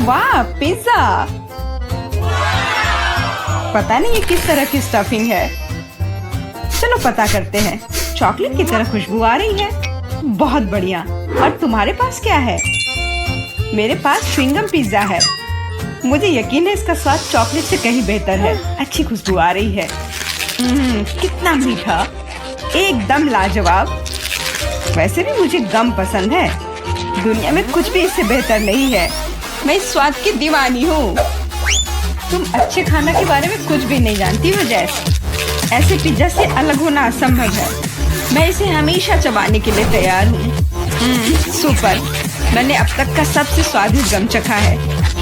वाह, पिज्जा। पता नहीं ये किस तरह की स्टफिंग है। चलो पता करते हैं। चॉकलेट की तरह खुशबू आ रही है। बहुत बढ़िया। और तुम्हारे पास क्या है? मेरे पास च्युइंगम पिज्जा है। मुझे यकीन है इसका स्वाद चॉकलेट से कहीं बेहतर है। अच्छी खुशबू आ रही है। कितना मीठा, एकदम लाजवाब। वैसे भी मुझे गम पसंद है। दुनिया में कुछ भी इससे बेहतर नहीं है। मैं इस स्वाद की दीवानी हूँ। तुम अच्छे खाना के बारे में कुछ भी नहीं जानती हो जैस। ऐसे पिज्जा से अलग होना असंभव है। मैं इसे हमेशा चबाने के लिए तैयार हूँ। सुपर। मैंने अब तक का सबसे स्वादिष्ट गम चखा है।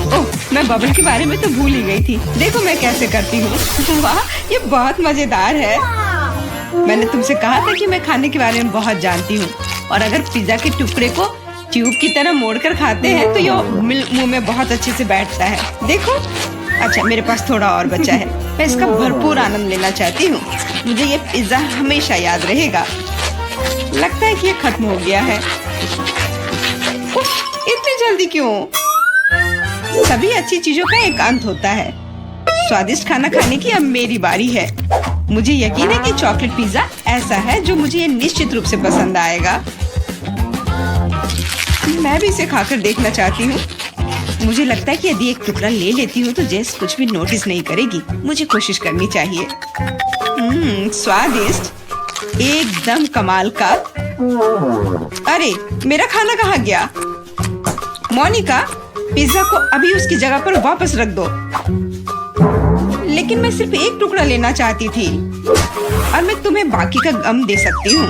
ओह, मैं बबल के बारे में तो भूल ही गई थी। देखो मैं कैसे करती हूँ। वाह, ये बहुत मजेदार है। मैंने तुमसे कहा था कि मैं खाने के बारे में बहुत जानती हूँ। और अगर पिज्जा के टुकड़े को ट्यूब की तरह मोड़कर खाते हैं तो ये मुंह में बहुत अच्छे से बैठता है। देखो। अच्छा, मेरे पास थोड़ा और बचा है। मैं इसका भरपूर आनंद लेना चाहती हूँ। मुझे ये पिज्जा हमेशा याद रहेगा। लगता है कि ये खत्म हो गया है। इतनी जल्दी क्यों? सभी अच्छी चीजों का एक अंत होता है। स्वादिष्ट खाना खाने की अब मेरी बारी है। मुझे यकीन है कि चॉकलेट पिज्जा ऐसा है जो मुझे निश्चित रूप से पसंद आएगा। मैं भी इसे खाकर देखना चाहती हूँ। मुझे लगता है कि यदि एक टुकड़ा ले लेती हूँ तो जेस कुछ भी नोटिस नहीं करेगी। मुझे कोशिश करनी चाहिए। स्वादिष्ट, एकदम कमाल का। अरे, मेरा खाना कहाँ गया? मोनिका, पिज्जा को अभी उसकी जगह पर वापस रख दो। लेकिन मैं सिर्फ एक टुकड़ा लेना चाहती थी और मैं तुम्हें बाकी का गम दे सकती हूँ।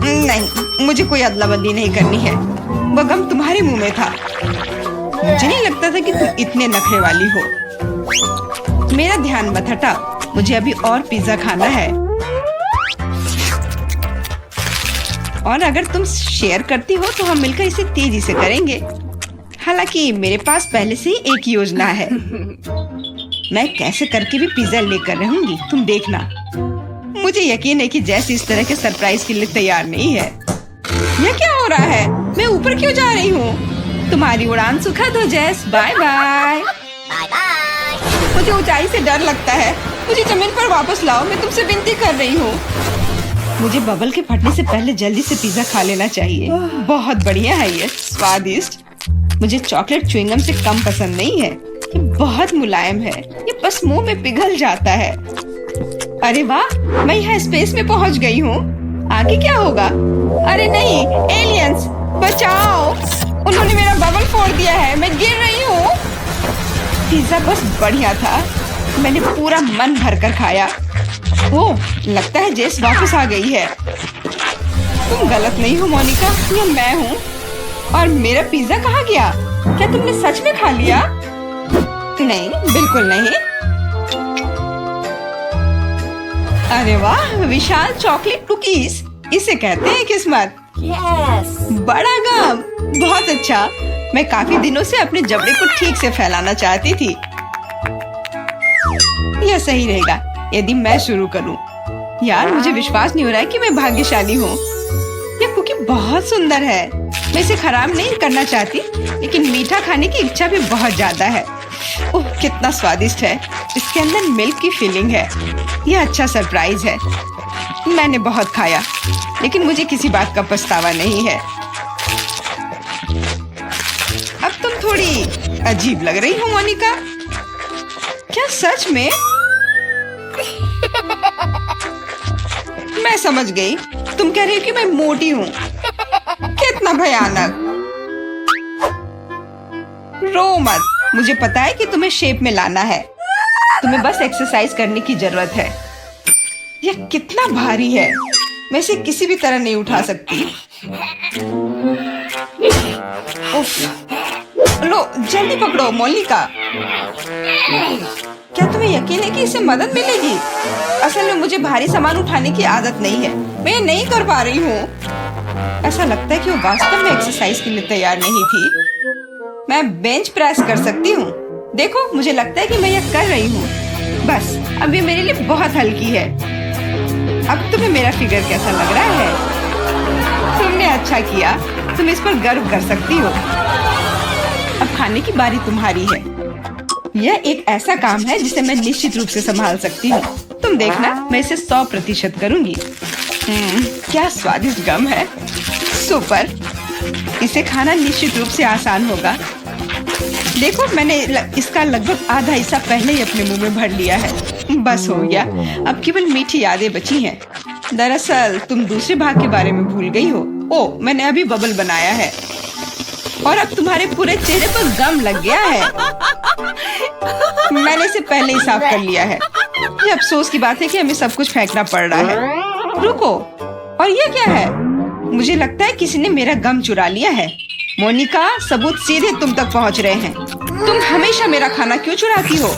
नहीं, मुझे कोई अदला बदली नहीं करनी है। वो गम तुम्हारे मुंह में था। मुझे नहीं लगता था कि तुम इतने नखरे वाली हो। मेरा ध्यान मत हटा। मुझे अभी और पिज्जा खाना है। और अगर तुम शेयर करती हो तो हम मिलकर इसे तेजी से करेंगे। हालांकि मेरे पास पहले से ही एक योजना है। मैं कैसे करके भी पिज्जा लेकर रहूंगी, तुम देखना। मुझे यकीन है कि जैसी इस तरह के सरप्राइज के लिए तैयार नहीं है। यह क्या हो रहा है? मैं ऊपर क्यों जा रही हूँ? तुम्हारी उड़ान सुखद हो जैस। Bye bye. मुझे ऊंचाई से डर लगता है। मुझे जमीन पर वापस लाओ। मैं तुमसे विनती कर रही हूँ। मुझे बबल के फटने से पहले जल्दी से पिज्जा खा लेना चाहिए। बहुत बढ़िया है ये, स्वादिष्ट। मुझे चॉकलेट च्युइंगम से कम पसंद नहीं है। ये बहुत मुलायम है। ये बस मुंह में पिघल जाता है। अरे वाह, मैं यहाँ स्पेस में पहुँच गई हूँ। आगे क्या होगा? अरे नहीं, एलियंस बचाओ। उन्होंने मेरा बबल फोड़ दिया है। मैं गिर रही हूँ। पिज्जा बस बढ़िया था। मैंने पूरा मन भरकर खाया। ओह, लगता है जेस वापस आ गई है। तुम गलत नहीं हो मोनिका, ये मैं हूँ। और मेरा पिज्जा कहाँ गया? क्या तुमने सच में खा लिया? नहीं, बिल्कुल नहीं। अरे वाह, विशाल चॉकलेट कुकीज। इसे कहते हैं किस्मत। बड़ा गम, बहुत अच्छा। मैं काफी दिनों से अपने जबड़े को ठीक से फैलाना चाहती थी। यह सही रहेगा यदि मैं शुरू करूं। यार, मुझे विश्वास नहीं हो रहा है कि मैं भाग्यशाली हूँ। यह कुकी बहुत सुंदर है। मैं इसे खराब नहीं करना चाहती, लेकिन मीठा खाने की इच्छा भी बहुत ज्यादा है। ओह, कितना स्वादिष्ट है। इसके अंदर मिल्क की फीलिंग है। यह अच्छा सरप्राइज है। मैंने बहुत खाया, लेकिन मुझे किसी बात का पछतावा नहीं है। अब तुम थोड़ी अजीब लग रही हो मोनिका। क्या सच में? मैं समझ गई। तुम कह रही हो कि मैं मोटी हूँ। कितना भयानक। रो मत। मुझे पता है कि तुम्हें शेप में लाना है। तुम्हें बस एक्सरसाइज करने की जरूरत है। यह कितना भारी है। मैं इसे किसी भी तरह नहीं उठा सकती। उफ। लो, जल्दी पकड़ो मोनिका। क्या तुम्हें यकीन है कि इससे मदद मिलेगी? असल में मुझे भारी सामान उठाने की आदत नहीं है। मैं ये नहीं कर पा रही हूँ। ऐसा लगता है कि वो वास्तव में एक्सरसाइज के लिए तैयार नहीं थी। मैं बेंच प्रेस कर सकती हूँ। देखो, मुझे लगता है कि मैं यह कर रही हूँ। बस, अब ये मेरे लिए बहुत हल्की है। अब तुम्हें मेरा फिगर कैसा लग रहा है? तुमने अच्छा किया। तुम इस पर गर्व कर सकती हो। अब खाने की बारी तुम्हारी है। यह एक ऐसा काम है जिसे मैं निश्चित रूप से संभाल सकती हूँ। तुम देखना, मैं इसे 100% करूँगी। क्या स्वादिष्ट गम है, सुपर। इसे खाना निश्चित रूप से आसान होगा। देखो, मैंने इसका लगभग आधा हिस्सा पहले ही अपने मुंह में भर लिया है। बस हो गया, अब केवल मीठी यादें बची हैं। दरअसल तुम दूसरे भाग के बारे में भूल गई हो। ओ, मैंने अभी बबल बनाया है और अब तुम्हारे पूरे चेहरे पर गम लग गया है। मैंने इसे पहले ही साफ कर लिया है। ये अफसोस की बात है कि हमें सब कुछ फेंकना पड़ रहा है। रुको, और ये क्या है? मुझे लगता है किसी ने मेरा गम चुरा लिया है। मोनिका, सबूत सीधे तुम तक पहुंच रहे हैं। तुम हमेशा मेरा खाना क्यों चुराती हो?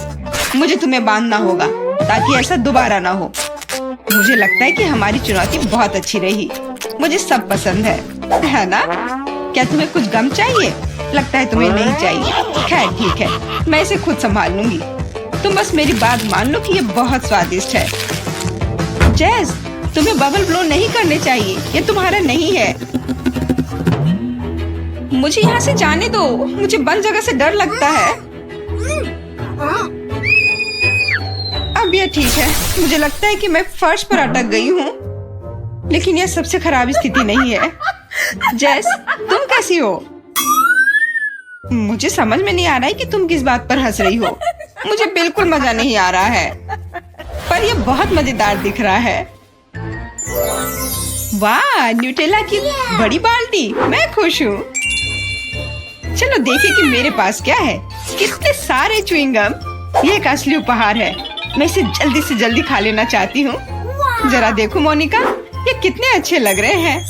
मुझे तुम्हें बांधना होगा ताकि ऐसा दोबारा ना हो। मुझे लगता है कि हमारी चुनौती बहुत अच्छी रही। मुझे सब पसंद है ना? क्या तुम्हें कुछ गम चाहिए? लगता है तुम्हें नहीं चाहिए। खैर ठीक है, मैं इसे खुद संभाल लूंगी। तुम बस मेरी बात मान लो कि ये बहुत स्वादिष्ट है। जैस, तुम्हें बबल ब्लो नहीं करने चाहिए, ये तुम्हारा नहीं है। मुझे यहाँ से जाने दो, मुझे बंद जगह से डर लगता है। अब यह ठीक है। मुझे लगता है कि मैं फर्श पर अटक गई हूँ, लेकिन यह सबसे खराब स्थिति नहीं है। जैस, तुम कैसी हो? मुझे समझ में नहीं आ रहा है कि तुम किस बात पर हंस रही हो। मुझे बिल्कुल मजा नहीं आ रहा है, पर यह बहुत मजेदार दिख रहा है। वाह, न्यूटेला की बड़ी बाल्टी, मैं खुश हूँ। चलो देखें कि मेरे पास क्या है। कितने सारे च्युइंगम। ये एक असली उपहार है। मैं इसे जल्दी से जल्दी खा लेना चाहती हूँ। जरा देखो मोनिका, ये कितने अच्छे लग रहे हैं।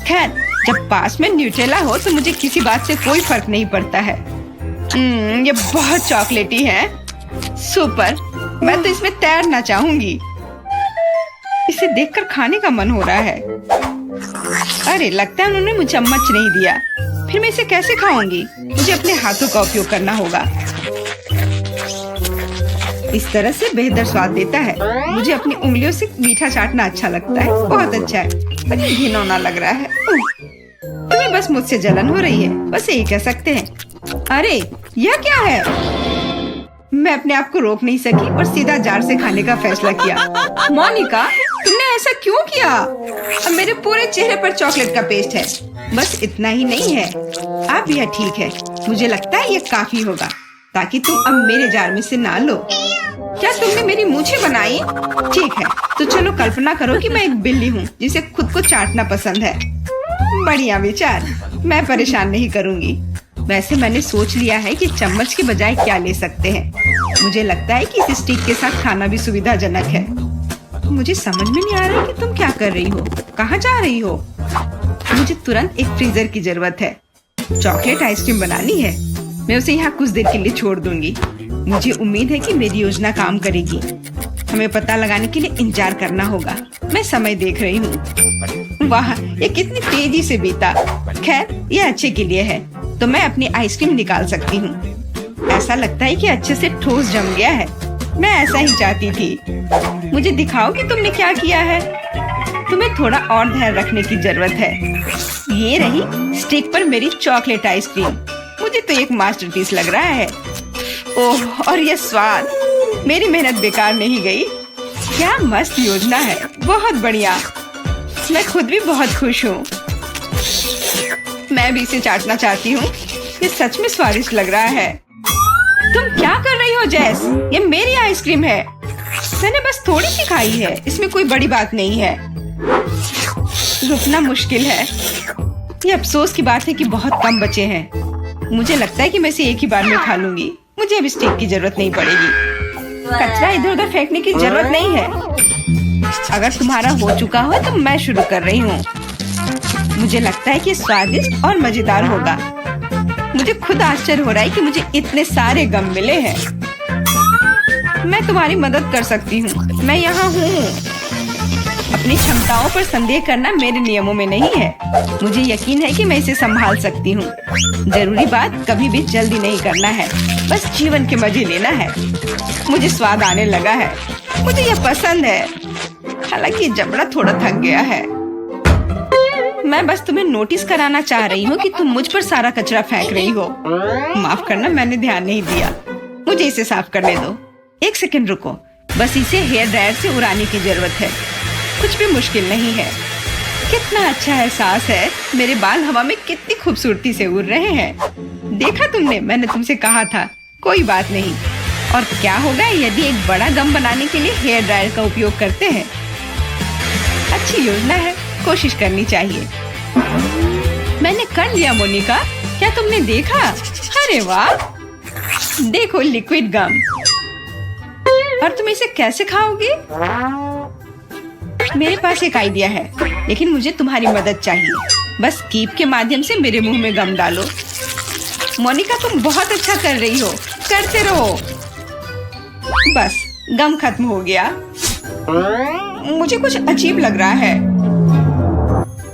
खैर, जब पास में न्यूटेला हो तो मुझे किसी बात से कोई फर्क नहीं पड़ता है। ये बहुत चॉकलेटी है। सुपर, मैं तो इसमें तैरना चाहूंगी। इसे देखकर खाने का मन हो रहा है। अरे, लगता है उन्होंने मुझे चम्मच नहीं दिया। फिर मैं इसे कैसे खाऊंगी? मुझे अपने हाथों का उपयोग करना होगा। इस तरह से बेहतर स्वाद देता है। मुझे अपनी उंगलियों से मीठा चाटना अच्छा लगता है। बहुत अच्छा है, पर ये घिनौना लग रहा है। तुम्हें बस मुझसे जलन हो रही है, बस यही कह सकते हैं। अरे, यह क्या है? मैं अपने आप को रोक नहीं सकी और सीधा जार से खाने का फैसला किया। मोनिका, तुमने ऐसा क्यों किया? अब मेरे पूरे चेहरे पर चॉकलेट का पेस्ट है। बस इतना ही नहीं है, अब यह ठीक है। मुझे लगता है यह काफी होगा ताकि तुम अब मेरे जार में से ना लो। क्या तुमने मेरी मूछें बनाई? ठीक है, तो चलो कल्पना करो कि मैं एक बिल्ली हूँ जिसे खुद को चाटना पसंद है। बढ़िया विचार, मैं परेशान नहीं करूँगी। वैसे मैंने सोच लिया है कि चम्मच के बजाय क्या ले सकते हैं। मुझे लगता है कि इस स्टिक के साथ खाना भी सुविधाजनक है। मुझे समझ में नहीं आ रहा है कि तुम क्या कर रही हो, कहाँ जा रही हो? मुझे तुरंत एक फ्रीजर की जरूरत है। चॉकलेट आइसक्रीम बनानी है। मैं उसे यहाँ कुछ देर के लिए छोड़ दूंगी। मुझे उम्मीद है कि मेरी योजना काम करेगी। हमें पता लगाने के लिए इंतजार करना होगा। मैं समय देख रही हूँ। वाह, ये कितनी तेजी से बीता। खैर, ये अच्छे के लिए है, तो मैं अपनी आइसक्रीम निकाल सकती हूँ। ऐसा लगता है कि अच्छे से ठोस जम गया है। मैं ऐसा ही चाहती थी। मुझे दिखाओ कि तुमने क्या किया है। तुम्हें थोड़ा और ध्यान रखने की जरूरत है। ये रही स्टिक पर मेरी चॉकलेट आइसक्रीम। मुझे तो एक मास्टरपीस लग रहा है। ओह, और ये स्वाद। मेरी मेहनत बेकार नहीं गई। क्या मस्त योजना है, बहुत बढ़िया। मैं खुद भी बहुत खुश हूँ। मैं भी इसे चाटना चाहती हूँ। ये सच में स्वादिष्ट लग रहा है। तुम क्या कर रही हो जैस? ये मेरी आइसक्रीम है। मैंने बस थोड़ी सी खाई है, इसमें कोई बड़ी बात नहीं है। रुकना मुश्किल है। ये अफसोस की बात है कि बहुत कम बचे हैं। मुझे लगता है कि मैं इसे एक ही बार में खा लूंगी। मुझे अब स्टिक की जरूरत नहीं पड़ेगी। कचरा इधर उधर फेंकने की जरूरत नहीं है। अगर तुम्हारा हो चुका हो तो मैं शुरू कर रही हूँ। मुझे लगता है कि स्वादिष्ट और मजेदार होगा। मुझे खुद आश्चर्य हो रहा है कि मुझे इतने सारे गम मिले हैं। मैं तुम्हारी मदद कर सकती हूँ। मैं यहाँ हूँ। अपनी क्षमताओं पर संदेह करना मेरे नियमों में नहीं है। मुझे यकीन है कि मैं इसे संभाल सकती हूँ। जरूरी बात कभी भी जल्दी नहीं करना है, बस जीवन के मजे लेना है। मुझे स्वाद आने लगा है। मुझे यह पसंद है, हालांकि जबड़ा थोड़ा थक गया है। मैं बस तुम्हें नोटिस कराना चाह रही हूँ कि तुम मुझ पर सारा कचरा फेंक रही हो। माफ करना, मैंने ध्यान नहीं दिया। मुझे इसे साफ करने दो। 1 सेकंड रुको, बस इसे हेयर ड्रायर से उड़ाने की जरूरत है। कुछ भी मुश्किल नहीं है। कितना अच्छा एहसास है। मेरे बाल हवा में कितनी खूबसूरती से उड़ रहे हैं। देखा तुमने, मैंने तुमसे कहा था। कोई बात नहीं। और क्या होगा यदि एक बड़ा गम बनाने के लिए हेयर ड्रायर का उपयोग करते हैं? अच्छी योजना है, कोशिश करनी चाहिए। मैंने कर लिया मोनिका, क्या तुमने देखा? अरे वाह, देखो लिक्विड गम। और तुम इसे कैसे खाओगे? मेरे पास एक आइडिया है, लेकिन मुझे तुम्हारी मदद चाहिए। बस कीप के माध्यम से मेरे मुंह में गम डालो। मोनिका, तुम बहुत अच्छा कर रही हो, करते रहो। बस गम खत्म हो गया। मुझे कुछ अजीब लग रहा है।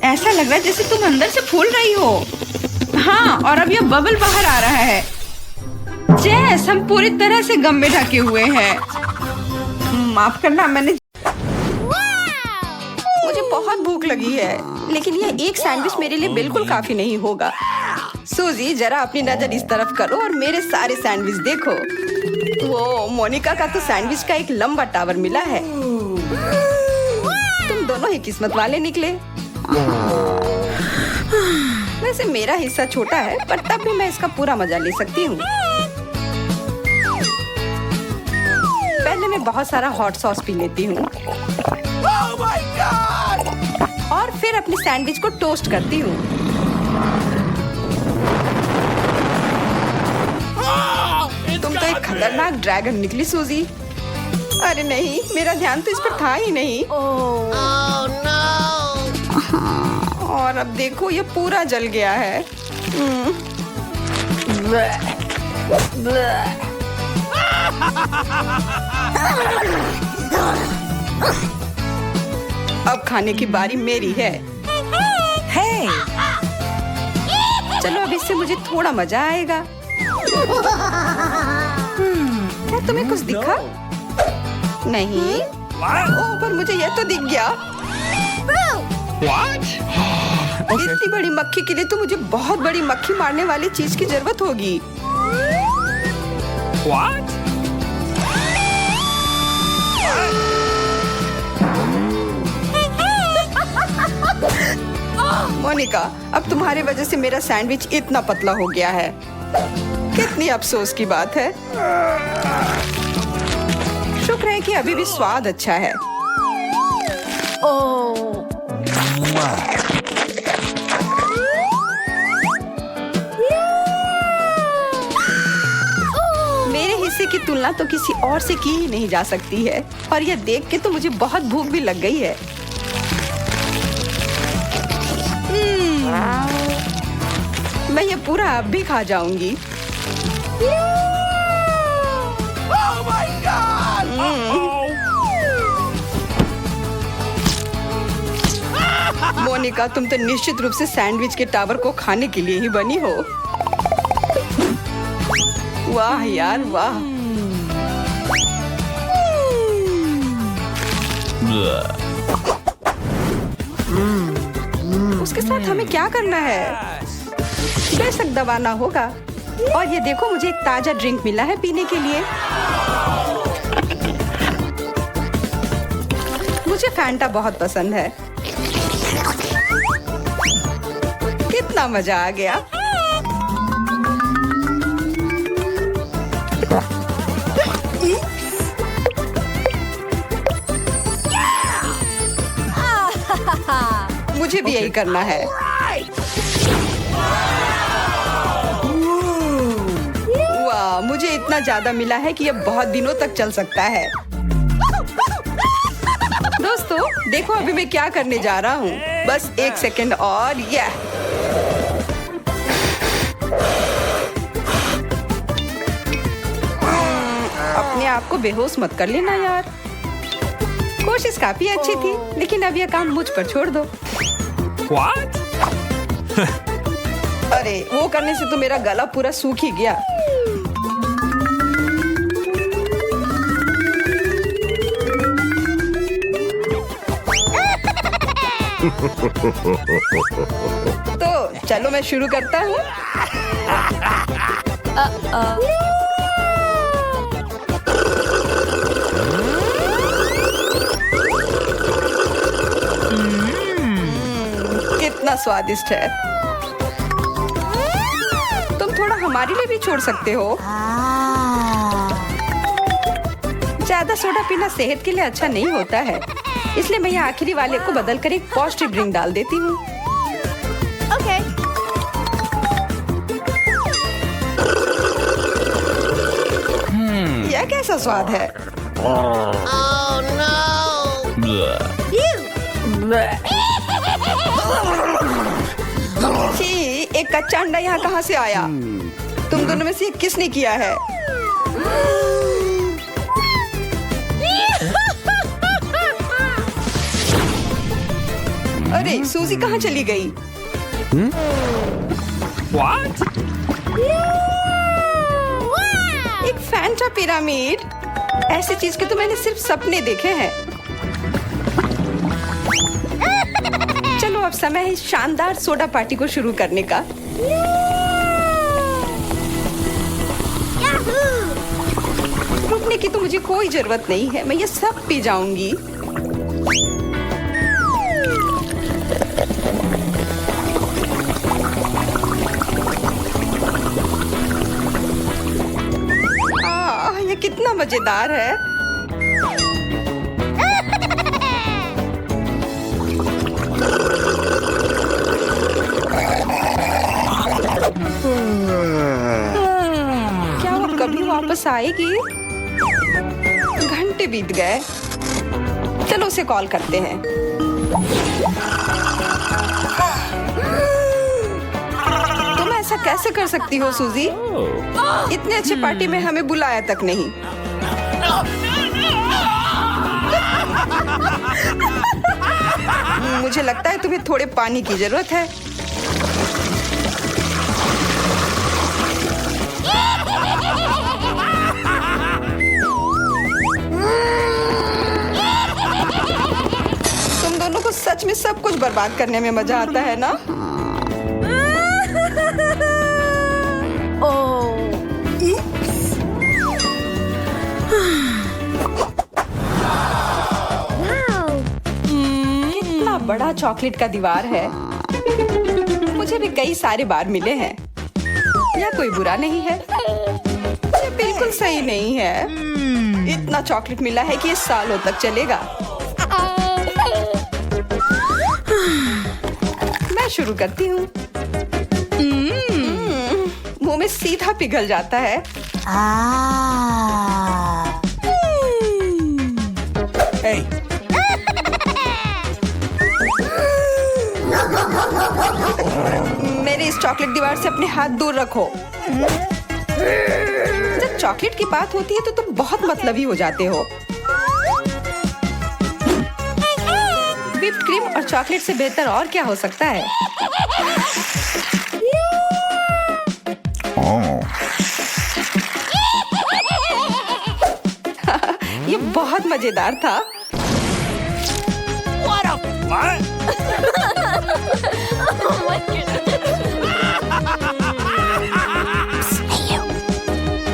ऐसा लग रहा है जैसे तुम अंदर से फूल रही हो। हाँ, और अब यह बबल बाहर आ रहा है। जैस हम पूरी तरह से गम में ढके हुए हैं। माफ करना, मुझे बहुत भूख लगी है, लेकिन यह एक सैंडविच मेरे लिए बिल्कुल काफी नहीं होगा। सूजी, जरा अपनी नजर इस तरफ करो और मेरे सारे सैंडविच देखो। वो मोनिका का तो सैंडविच का एक लंबा टावर मिला है। तुम दोनों ही किस्मत वाले निकले। वैसे मेरा हिस्सा छोटा है, पर तब भी मैं इसका पूरा मजा ले सकती हूँ। पहले मैं बहुत सारा हॉट सॉस पी लेती हूँ और फिर अपनी सैंडविच को टोस्ट करती हूँ। तुम तो एक खतरनाक ड्रैगन निकली सूजी। अरे नहीं, मेरा ध्यान तो इस पर था ही नहीं। और अब देखो, ये पूरा जल गया है। अब खाने की बारी मेरी है। चलो, अब इससे मुझे थोड़ा मजा आएगा। क्या तुम्हें कुछ दिखा? नहीं। ओह, पर मुझे यह तो दिख गया। इतनी बड़ी मक्खी के लिए तो मुझे बहुत बड़ी मक्खी मारने वाली चीज की जरूरत होगी। मोनिका, अब तुम्हारे वजह से मेरा सैंडविच इतना पतला हो गया है। कितनी अफसोस की बात है। शुक्र है कि अभी भी स्वाद अच्छा है। मेरे हिस्से की तुलना तो किसी और से की ही नहीं जा सकती है। और यह देख के तो मुझे बहुत भूख भी लग गई है। मैं ये पूरा अब भी खा जाऊंगी। मोनिका, तुम तो निश्चित रूप से सैंडविच के टावर को खाने के लिए ही बनी हो। वाह यार, वाह। उसके साथ हमें क्या करना है? बेशक दबाना होगा। और ये देखो, मुझे एक ताजा ड्रिंक मिला है पीने के लिए। मुझे फैंटा बहुत पसंद है। कितना मजा आ गया। मुझे भी यही करना है। वाह, मुझे इतना ज्यादा मिला है कि यह बहुत दिनों तक चल सकता है। दोस्तों, देखो अभी मैं क्या करने जा रहा हूँ। बस 1 सेकंड और यह अपने आप को बेहोश मत कर लेना यार। कोशिश काफी अच्छी थी, लेकिन अब यह काम मुझ पर छोड़ दो। What? अरे, वो करने से तो मेरा गला पूरा सूख ही गया। तो चलो मैं शुरू करता हूँ। कितना स्वादिष्ट है। तुम थोड़ा हमारे लिए भी छोड़ सकते हो। ज्यादा सोडा पीना सेहत के लिए अच्छा नहीं होता है, इसलिए मैं यहाँ आखिरी वाले को बदल कर एक पौष्टिक ड्रिंक डाल देती हूँ। Okay. यह कैसा स्वाद है? Oh no! छी, एक कच्चा अंडा यहाँ कहाँ से आया? तुम दोनों में से किसने किया है? अरे सूजी कहाँ चली गई? What? एक फैंटा पिरामिड? ऐसी चीज के तो मैंने सिर्फ सपने देखे हैं। चलो अब समय है इस शानदार सोडा पार्टी को शुरू करने का। रुकने की तो मुझे कोई जरूरत नहीं है, मैं ये सब पी जाऊंगी। ये कितना मजेदार है। क्या वो कभी वापस आएगी? घंटे बीत गए। चलो उसे कॉल करते हैं। तुम ऐसा कैसे कर सकती हो सूजी? इतने अच्छे पार्टी में हमें बुलाया तक नहीं। मुझे लगता है तुम्हें थोड़े पानी की जरूरत है। तुम दोनों को सच में सब कुछ बर्बाद करने में मजा आता है ना? कितना बड़ा चॉकलेट का दीवार है। मुझे भी कई सारे बार मिले हैं। यह कोई बुरा नहीं है, ये बिल्कुल सही नहीं है। इतना चॉकलेट मिला है कि ये सालों तक चलेगा। मैं शुरू करती हूँ। मुंह में सीधा पिघल जाता है। Hey, मेरे इस चॉकलेट दीवार से अपने हाथ दूर रखो। जब चॉकलेट की बात होती है तो तुम बहुत मतलबी हो जाते हो। व्हिप्ड क्रीम और चॉकलेट से बेहतर और क्या हो सकता है? ये बहुत मजेदार था। what a what?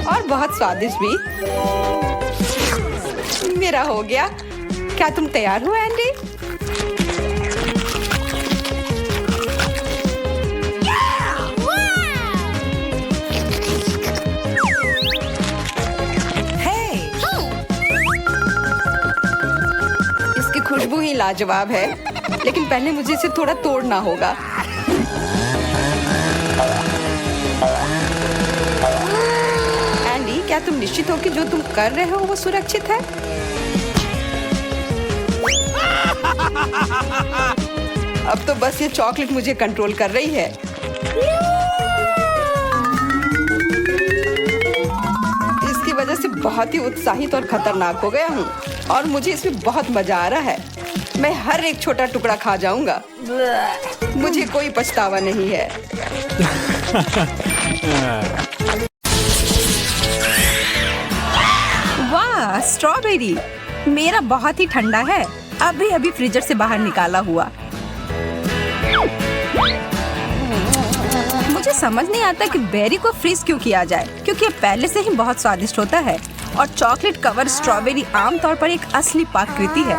और बहुत स्वादिष्ट भी। मेरा हो गया। क्या तुम तैयार हो एंडी? इसकी खुशबू ही लाजवाब है, लेकिन पहले मुझे इसे थोड़ा तोड़ना होगा। एंडी, क्या तुम निश्चित हो कि जो तुम कर रहे हो वो सुरक्षित है? अब तो बस ये चॉकलेट मुझे कंट्रोल कर रही है। इसकी वजह से बहुत ही उत्साहित और खतरनाक हो गया हूँ और मुझे इसमें बहुत मजा आ रहा है। मैं हर एक छोटा टुकड़ा खा जाऊंगा। मुझे कोई पछतावा नहीं है। वाह, स्ट्रॉबेरी मेरा बहुत ही ठंडा है, अभी अभी फ्रीजर से बाहर निकाला हुआ। मुझे समझ नहीं आता कि बेरी को फ्रीज क्यों किया जाए, क्योंकि ये पहले से ही बहुत स्वादिष्ट होता है और चॉकलेट कवर स्ट्रॉबेरी आमतौर पर एक असली पाककृति है।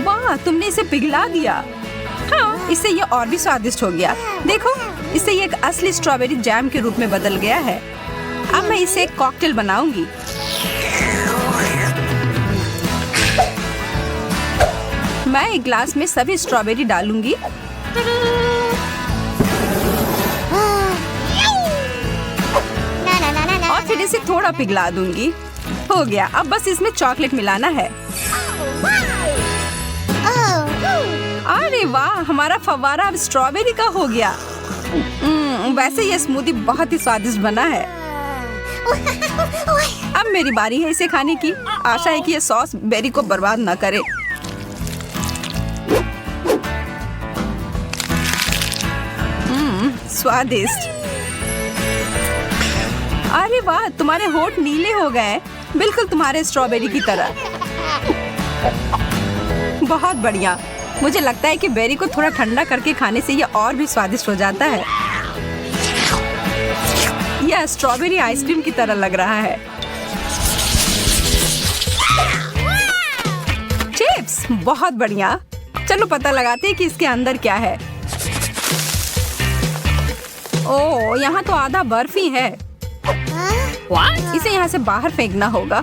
वाह, तुमने इसे पिघला दिया। हाँ, इससे ये और भी स्वादिष्ट हो गया। देखो, इससे ये एक असली स्ट्रॉबेरी जैम के रूप में बदल गया है। अब मैं इसे एक कॉकटेल बनाऊंगी। मैं एक ग्लास में सभी स्ट्रॉबेरी डालूंगी और फिर इसे थोड़ा पिघला दूंगी। हो गया, अब बस इसमें चॉकलेट मिलाना है। अरे वाह, हमारा फव्वारा अब स्ट्रॉबेरी का हो गया। वैसे ये स्मूदी बहुत ही स्वादिष्ट बना है। अब मेरी बारी है इसे खाने की। आशा है कि ये सॉस बेरी को बर्बाद ना करे। स्वादिष्ट। अरे वाह, तुम्हारे होंठ नीले हो गए, बिल्कुल तुम्हारे स्ट्रॉबेरी की तरह। बहुत बढ़िया। मुझे लगता है कि बेरी को थोड़ा ठंडा करके खाने से यह और भी स्वादिष्ट हो जाता है। यह स्ट्रॉबेरी आइसक्रीम की तरह लग रहा है। चिप्स, बहुत बढ़िया। चलो पता लगाते हैं कि इसके अंदर क्या है। ओह, यहाँ तो आधा बर्फ ही है। इसे यहाँ से बाहर फेंकना होगा।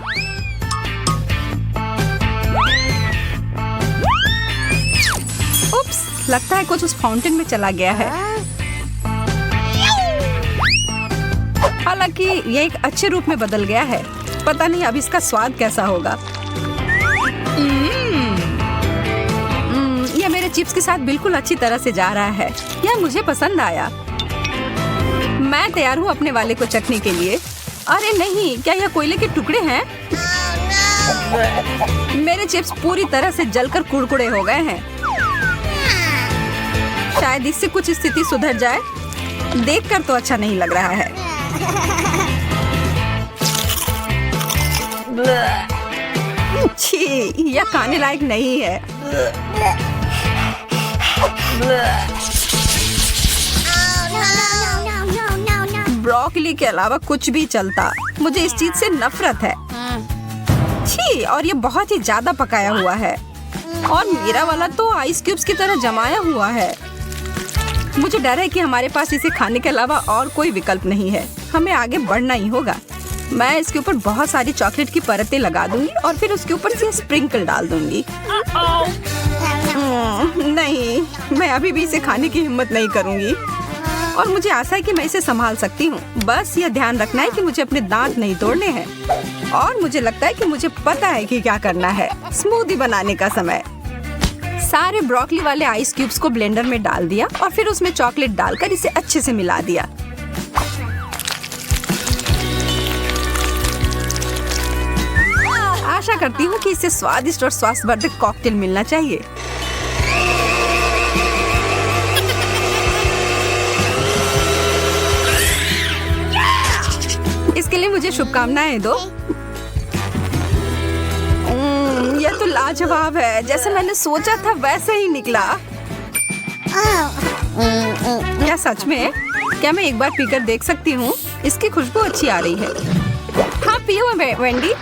उप्स, लगता है कुछ उस फाउंटेन में चला गया है। हालांकि यह एक अच्छे रूप में बदल गया है। पता नहीं अब इसका स्वाद कैसा होगा। यह मेरे चिप्स के साथ बिल्कुल अच्छी तरह से जा रहा है। यह मुझे पसंद आया। मैं तैयार हूँ अपने वाले को चखने के लिए। अरे नहीं, क्या यह कोयले के टुकड़े हैं? मेरे चिप्स पूरी तरह से जलकर कुड़कुड़े हो गए हैं। शायद इससे कुछ स्थिति सुधर जाए। देखकर तो अच्छा नहीं लग रहा है। छी, यह खाने लायक नहीं है। ब्रोकली के अलावा कुछ भी चलता। मुझे इस चीज से नफरत है। छी, और ये बहुत ही ज्यादा पकाया हुआ है और मेरा वाला तो आइस क्यूब्स की तरह जमाया हुआ है। मुझे डर है कि हमारे पास इसे खाने के अलावा और कोई विकल्प नहीं है। हमें आगे बढ़ना ही होगा। मैं इसके ऊपर बहुत सारी चॉकलेट की परतें लगा दूंगी और फिर उसके ऊपर से स्प्रिंकल डाल दूंगी। नहीं, मैं अभी भी इसे खाने की हिम्मत नहीं करूंगी और मुझे आशा है कि मैं इसे संभाल सकती हूँ। बस यह ध्यान रखना है कि मुझे अपने दांत नहीं तोड़ने हैं और मुझे लगता है कि मुझे पता है कि क्या करना है। स्मूदी बनाने का समय। सारे ब्रोकली वाले आइस क्यूब्स को ब्लेंडर में डाल दिया और फिर उसमें चॉकलेट डालकर इसे अच्छे से मिला दिया। आशा करती हूँ कि इसे स्वादिष्ट और स्वास्थ्यवर्धक कॉकटेल मिलना चाहिए। इसके लिए मुझे शुभकामनाएं दो। यह तो लाजवाब है। जैसे मैंने सोचा था वैसे ही निकला। क्या सच में? क्या मैं एक बार पीकर देख सकती हूँ? इसकी खुशबू अच्छी आ रही है। हाँ, पियो वेंडी।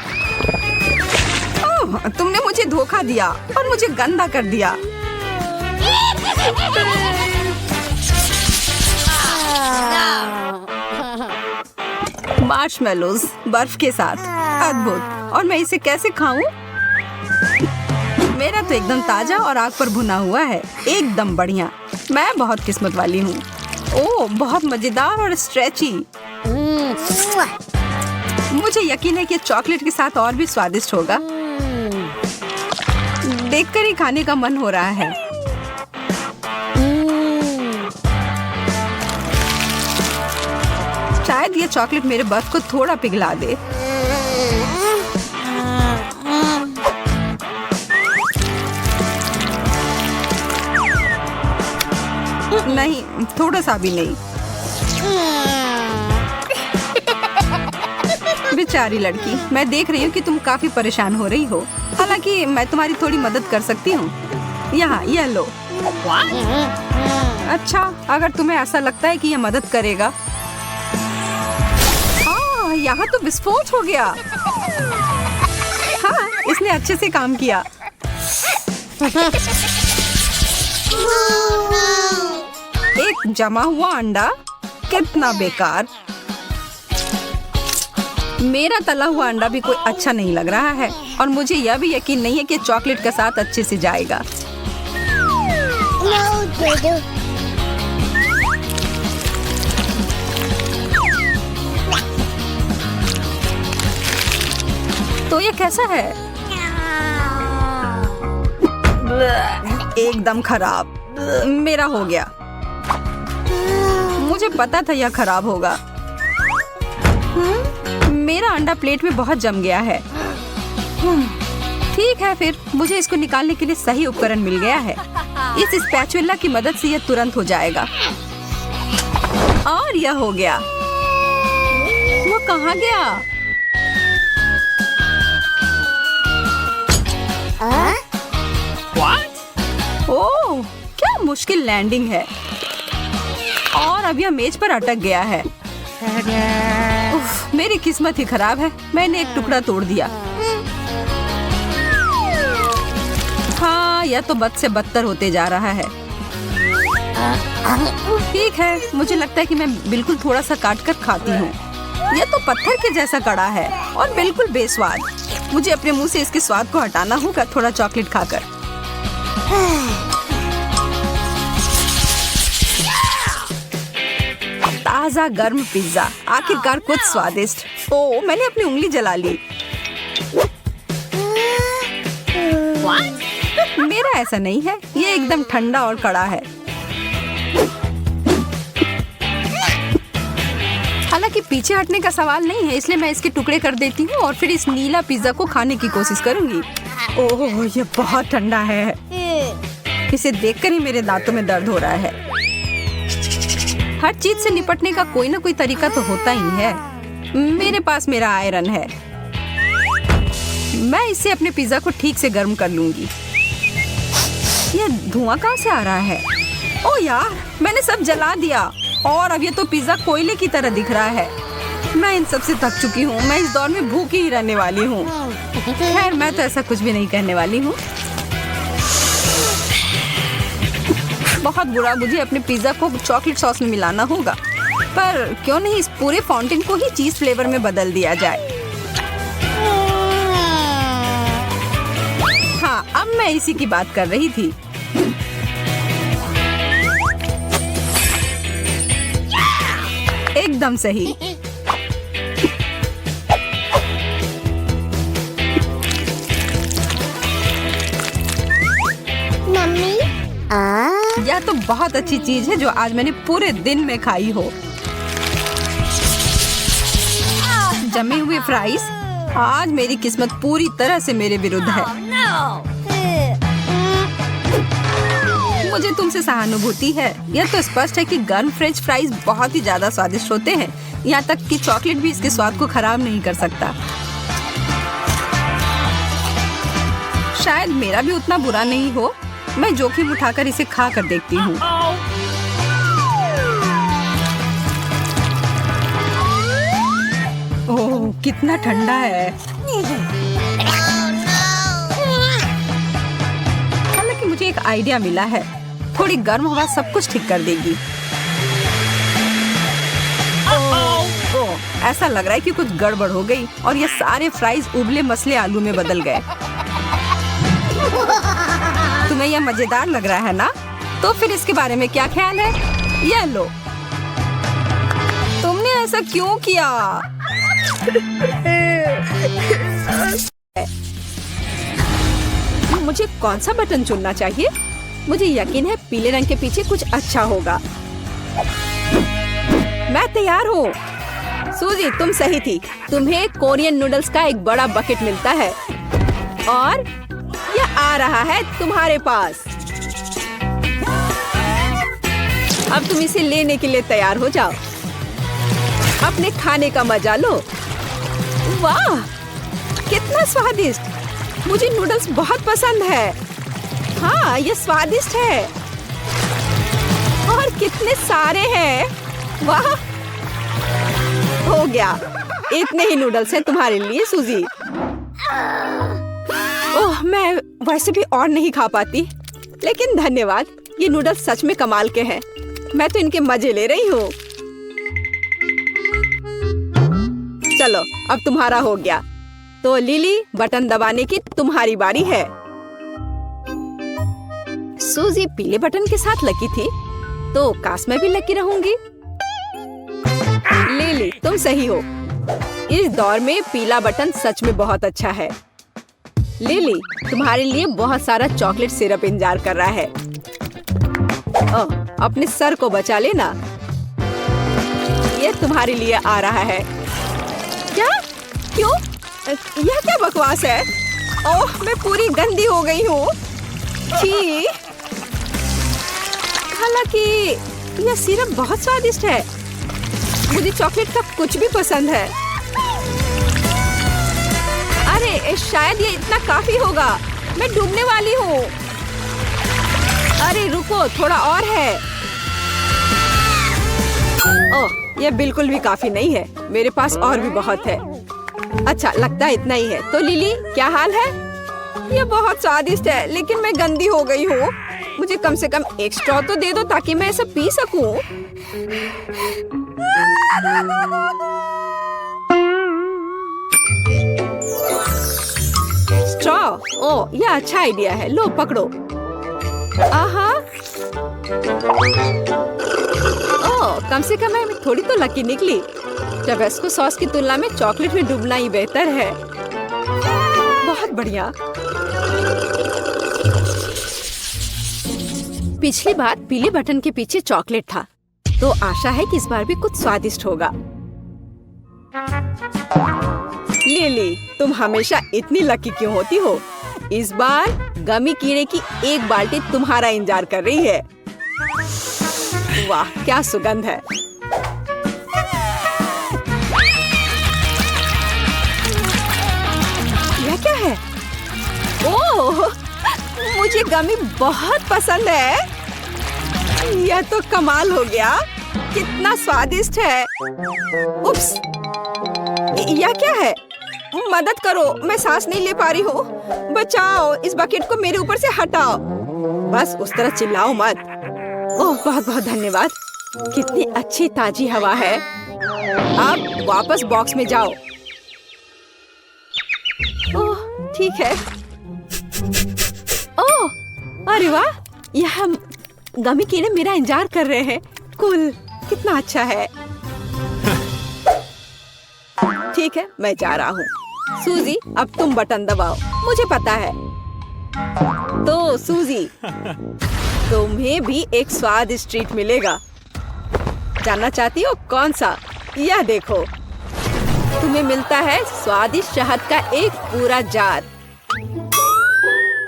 ओह, तुमने मुझे धोखा दिया और मुझे गंदा कर दिया। मार्शमेलोज बर्फ के साथ, अद्भुत। और मैं इसे कैसे खाऊं? मेरा तो एकदम ताजा और आग पर भुना हुआ है। एकदम बढ़िया। मैं बहुत किस्मत वाली हूँ। ओह, बहुत मजेदार और स्ट्रेची। मुझे यकीन है कि चॉकलेट के साथ और भी स्वादिष्ट होगा। देखकर ही खाने का मन हो रहा है। शायद ये चॉकलेट मेरे बर्फ को थोड़ा पिघला दे। नहीं, थोड़ा सा भी नहीं। बेचारी लड़की, मैं देख रही हूँ कि तुम काफी परेशान हो रही हो। हालांकि हालांकि मैं तुम्हारी थोड़ी मदद कर सकती हूँ। यहाँ ये लो। अच्छा, अगर तुम्हें ऐसा लगता है कि ये मदद करेगा। यहाँ तो विस्फोट हो गया। हाँ, इसने अच्छे से काम किया। एक जमा हुआ अंडा, कितना बेकार। मेरा तला हुआ अंडा भी कोई अच्छा नहीं लग रहा है और मुझे यह भी यकीन नहीं है कि चॉकलेट के साथ अच्छे से जाएगा। No, Dodo. तो ये कैसा है? एकदम खराब। मेरा हो गया। मुझे पता था यह खराब होगा। मेरा अंडा प्लेट में बहुत जम गया है। ठीक है, फिर मुझे इसको निकालने के लिए सही उपकरण मिल गया है। इस स्पैचुला की मदद से यह तुरंत हो जाएगा। और यह हो गया। वो कहाँ गया? What? ओह, क्या मुश्किल लैंडिंग है। और अब यह मेज पर अटक गया है। उफ, मेरी किस्मत ही खराब है। मैंने एक टुकड़ा तोड़ दिया। हाँ, यह तो बद से बदतर होते जा रहा है। ठीक है, मुझे लगता है कि मैं बिल्कुल थोड़ा सा काट कर खाती हूँ। यह तो पत्थर के जैसा कड़ा है और बिल्कुल बेस्वाद। मुझे अपने मुंह से इसके स्वाद को हटाना होगा थोड़ा चॉकलेट खाकर। ताजा गर्म पिज्जा, आखिरकार कुछ स्वादिष्ट। ओह, मैंने अपनी उंगली जला ली। मेरा ऐसा नहीं है, ये एकदम ठंडा और कड़ा है। हालांकि पीछे हटने का सवाल नहीं है, इसलिए मैं इसके टुकड़े कर देती हूँ और फिर इस नीला पिज्जा को खाने की कोशिश करूंगी। ओह, ये बहुत ठंडा है। इसे देखकर ही मेरे दांतों में दर्द हो रहा है। हर चीज से निपटने का कोई ना कोई तरीका तो होता ही है। मेरे पास मेरा आयरन है। मैं इससे अपने पिज्जा को ठीक से गर्म कर लूंगी। ये धुआं कहाँ से आ रहा है? ओह यार, मैंने सब जला दिया और अब ये तो पिज्जा कोयले की तरह दिख रहा है। मैं इन सब से थक चुकी हूँ। मैं इस दौर में भूखी ही रहने वाली हूँ। खैर, मैं तो ऐसा कुछ भी नहीं कहने वाली हूँ। बहुत बुरा, मुझे अपने पिज्जा को चॉकलेट सॉस में मिलाना होगा। पर क्यों नहीं इस पूरे फाउंटेन को ही चीज फ्लेवर में बदल दिया जाए। हाँ, अब मैं इसी की बात कर रही थी। एकदम सही। मम्मी, यह तो बहुत अच्छी चीज है जो आज मैंने पूरे दिन में खाई हो। जमे हुए फ्राइज। आज मेरी किस्मत पूरी तरह से मेरे विरुद्ध है। मुझे तुमसे सहानुभूति है। यह तो स्पष्ट है कि गर्म फ्रेंच फ्राइज बहुत ही ज्यादा स्वादिष्ट होते हैं। यहाँ तक कि चॉकलेट भी इसके स्वाद को खराब नहीं कर सकता। शायद मेरा भी उतना बुरा नहीं हो। मैं जोखिम उठाकर इसे खा कर देखती हूँ। ओह, कितना ठंडा है। हालांकि मुझे एक आइडिया मिला है। थोड़ी गर्म हवा सब कुछ ठीक कर देगी। ओह, ऐसा लग रहा है कि कुछ गड़बड़ हो गई और ये सारे फ्राइज उबले मसले आलू में बदल गए। तुम्हें यह मजेदार लग रहा है ना? तो फिर इसके बारे में क्या ख्याल है? ये लो। तुमने ऐसा क्यों किया? मुझे कौन सा बटन चुनना चाहिए? मुझे यकीन है पीले रंग के पीछे कुछ अच्छा होगा। मैं तैयार हूँ। सूजी, तुम सही थी। तुम्हें कोरियन नूडल्स का एक बड़ा बकेट मिलता है और यह आ रहा है तुम्हारे पास। अब तुम इसे लेने के लिए तैयार हो जाओ। अपने खाने का मजा लो। वाह, कितना स्वादिष्ट। मुझे नूडल्स बहुत पसंद है। हाँ, ये स्वादिष्ट है और कितने सारे हैं। वाह, हो गया। इतने ही नूडल्स हैं तुम्हारे लिए सूजी। ओह, मैं वैसे भी और नहीं खा पाती, लेकिन धन्यवाद। ये नूडल्स सच में कमाल के हैं। मैं तो इनके मजे ले रही हूँ। चलो, अब तुम्हारा हो गया। तो लिली, बटन दबाने की तुम्हारी बारी है। सूजी पीले बटन के साथ लकी थी, तो काश मैं भी लकी रहूंगी। लिली, तुम सही हो। इस दौर में पीला बटन सच में बहुत अच्छा है। लिली, तुम्हारे लिए बहुत सारा चॉकलेट सिरप इंतजार कर रहा है। ओह, अपने सर को बचा लेना। ये तुम्हारे लिए आ रहा है। क्या? क्यों? यह क्या बकवास है? ओह, मैं पूरी गंदी हो गई हूँ। छी! हालांकि यह सिरप बहुत स्वादिष्ट है। मुझे चॉकलेट का कुछ भी पसंद है। अरे, शायद ये इतना काफी होगा। मैं डूबने वाली हूँ। अरे रुको, थोड़ा और है। ओह, यह बिल्कुल भी काफी नहीं है। मेरे पास और भी बहुत है। अच्छा, लगता है इतना ही है। तो लिली, क्या हाल है? यह बहुत स्वादिष्ट है, लेकिन मैं गंदी हो गई हूँ। मुझे कम से कम एक स्ट्रॉ तो दे दो ताकि मैं इसे पी सकूं। स्ट्रॉ? ओह, यह अच्छा आइडिया है। लो, पकड़ो। आहा। ओह, कम से कम मैं थोड़ी तो लकी निकली। टबैस्को सॉस की तुलना में चॉकलेट में डूबना ही बेहतर है। बहुत बढ़िया। पिछली बार पीले बटन के पीछे चॉकलेट था, तो आशा है कि इस बार भी कुछ स्वादिष्ट होगा। लिली, तुम हमेशा इतनी लकी क्यों होती हो? इस बार गमी कीड़े की एक बाल्टी तुम्हारा इंतजार कर रही है। वाह, क्या सुगंध है। यह क्या है? ओह, मुझे गमी बहुत पसंद है। यह तो कमाल हो गया। कितना स्वादिष्ट है। उप्स, यह क्या है? मदद करो, मैं सांस नहीं ले पा रही हूँ। बचाओ, इस बकेट को मेरे ऊपर से हटाओ। बस उस तरह चिल्लाओ मत। ओह, बहुत बहुत धन्यवाद। कितनी अच्छी ताजी हवा है। अब वापस बॉक्स में जाओ। ओह, ठीक है। ओह, अरे वाह, यह गमी कीड़े मेरा इंतजार कर रहे हैं। कूल, कितना अच्छा है। ठीक है, मैं जा रहा हूँ। सूजी, अब तुम बटन दबाओ। मुझे पता है। तो सूजी, तुम्हें भी एक स्वादिष्ट ट्रीट मिलेगा। जानना चाहती हो कौन सा? यह देखो, तुम्हें मिलता है स्वादिष्ट शहद का एक पूरा जार।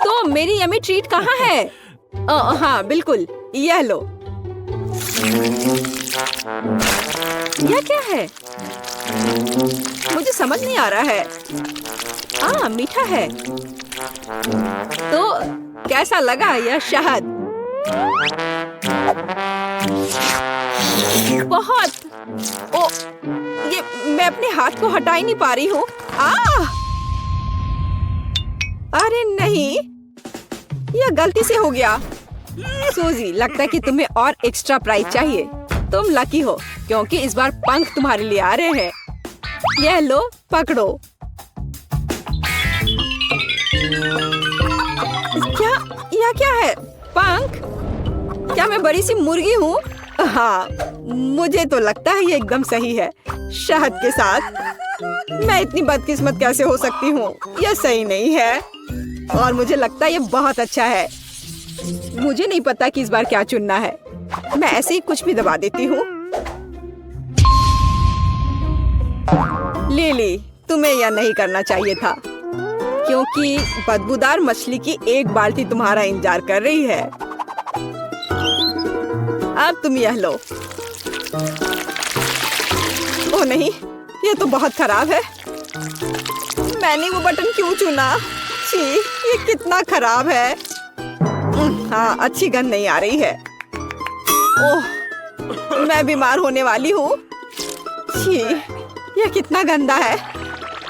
तो मेरी यम्मी ट्रीट कहाँ है? हाँ, बिल्कुल, यह लो। यह क्या है? मुझे समझ नहीं आ रहा है। मीठा है। तो कैसा लगा यह शहद? बहुत। ओ, ये मैं अपने हाथ को हटा ही नहीं पा रही हूँ। अरे नहीं, यह गलती से हो गया। सूजी, लगता है कि तुम्हें और एक्स्ट्रा प्राइज चाहिए। तुम लकी हो क्योंकि इस बार पंख तुम्हारे लिए आ रहे हैं। यह लो, पकड़ो। क्या? यह क्या है? पंख? क्या मैं बड़ी सी मुर्गी हूँ? हाँ, मुझे तो लगता है ये एकदम सही है। शहद के साथ मैं इतनी बदकिस्मत कैसे हो सकती हूँ? यह सही नहीं है और मुझे लगता है ये बहुत अच्छा है। मुझे नहीं पता कि इस बार क्या चुनना है। मैं ऐसे ही कुछ भी दबा देती हूँ। लिली, तुम्हें यह नहीं करना चाहिए था क्योंकि बदबूदार मछली की एक बाल्टी तुम्हारा इंतजार कर रही है। अब तुम यह लो। ओह नहीं, यह तो बहुत खराब है। मैंने वो बटन क्यों चुना? छी, ये कितना खराब है। हाँ, अच्छी गंध नहीं आ रही है। ओह, मैं बीमार होने वाली हूँ। छी, ये कितना गंदा है।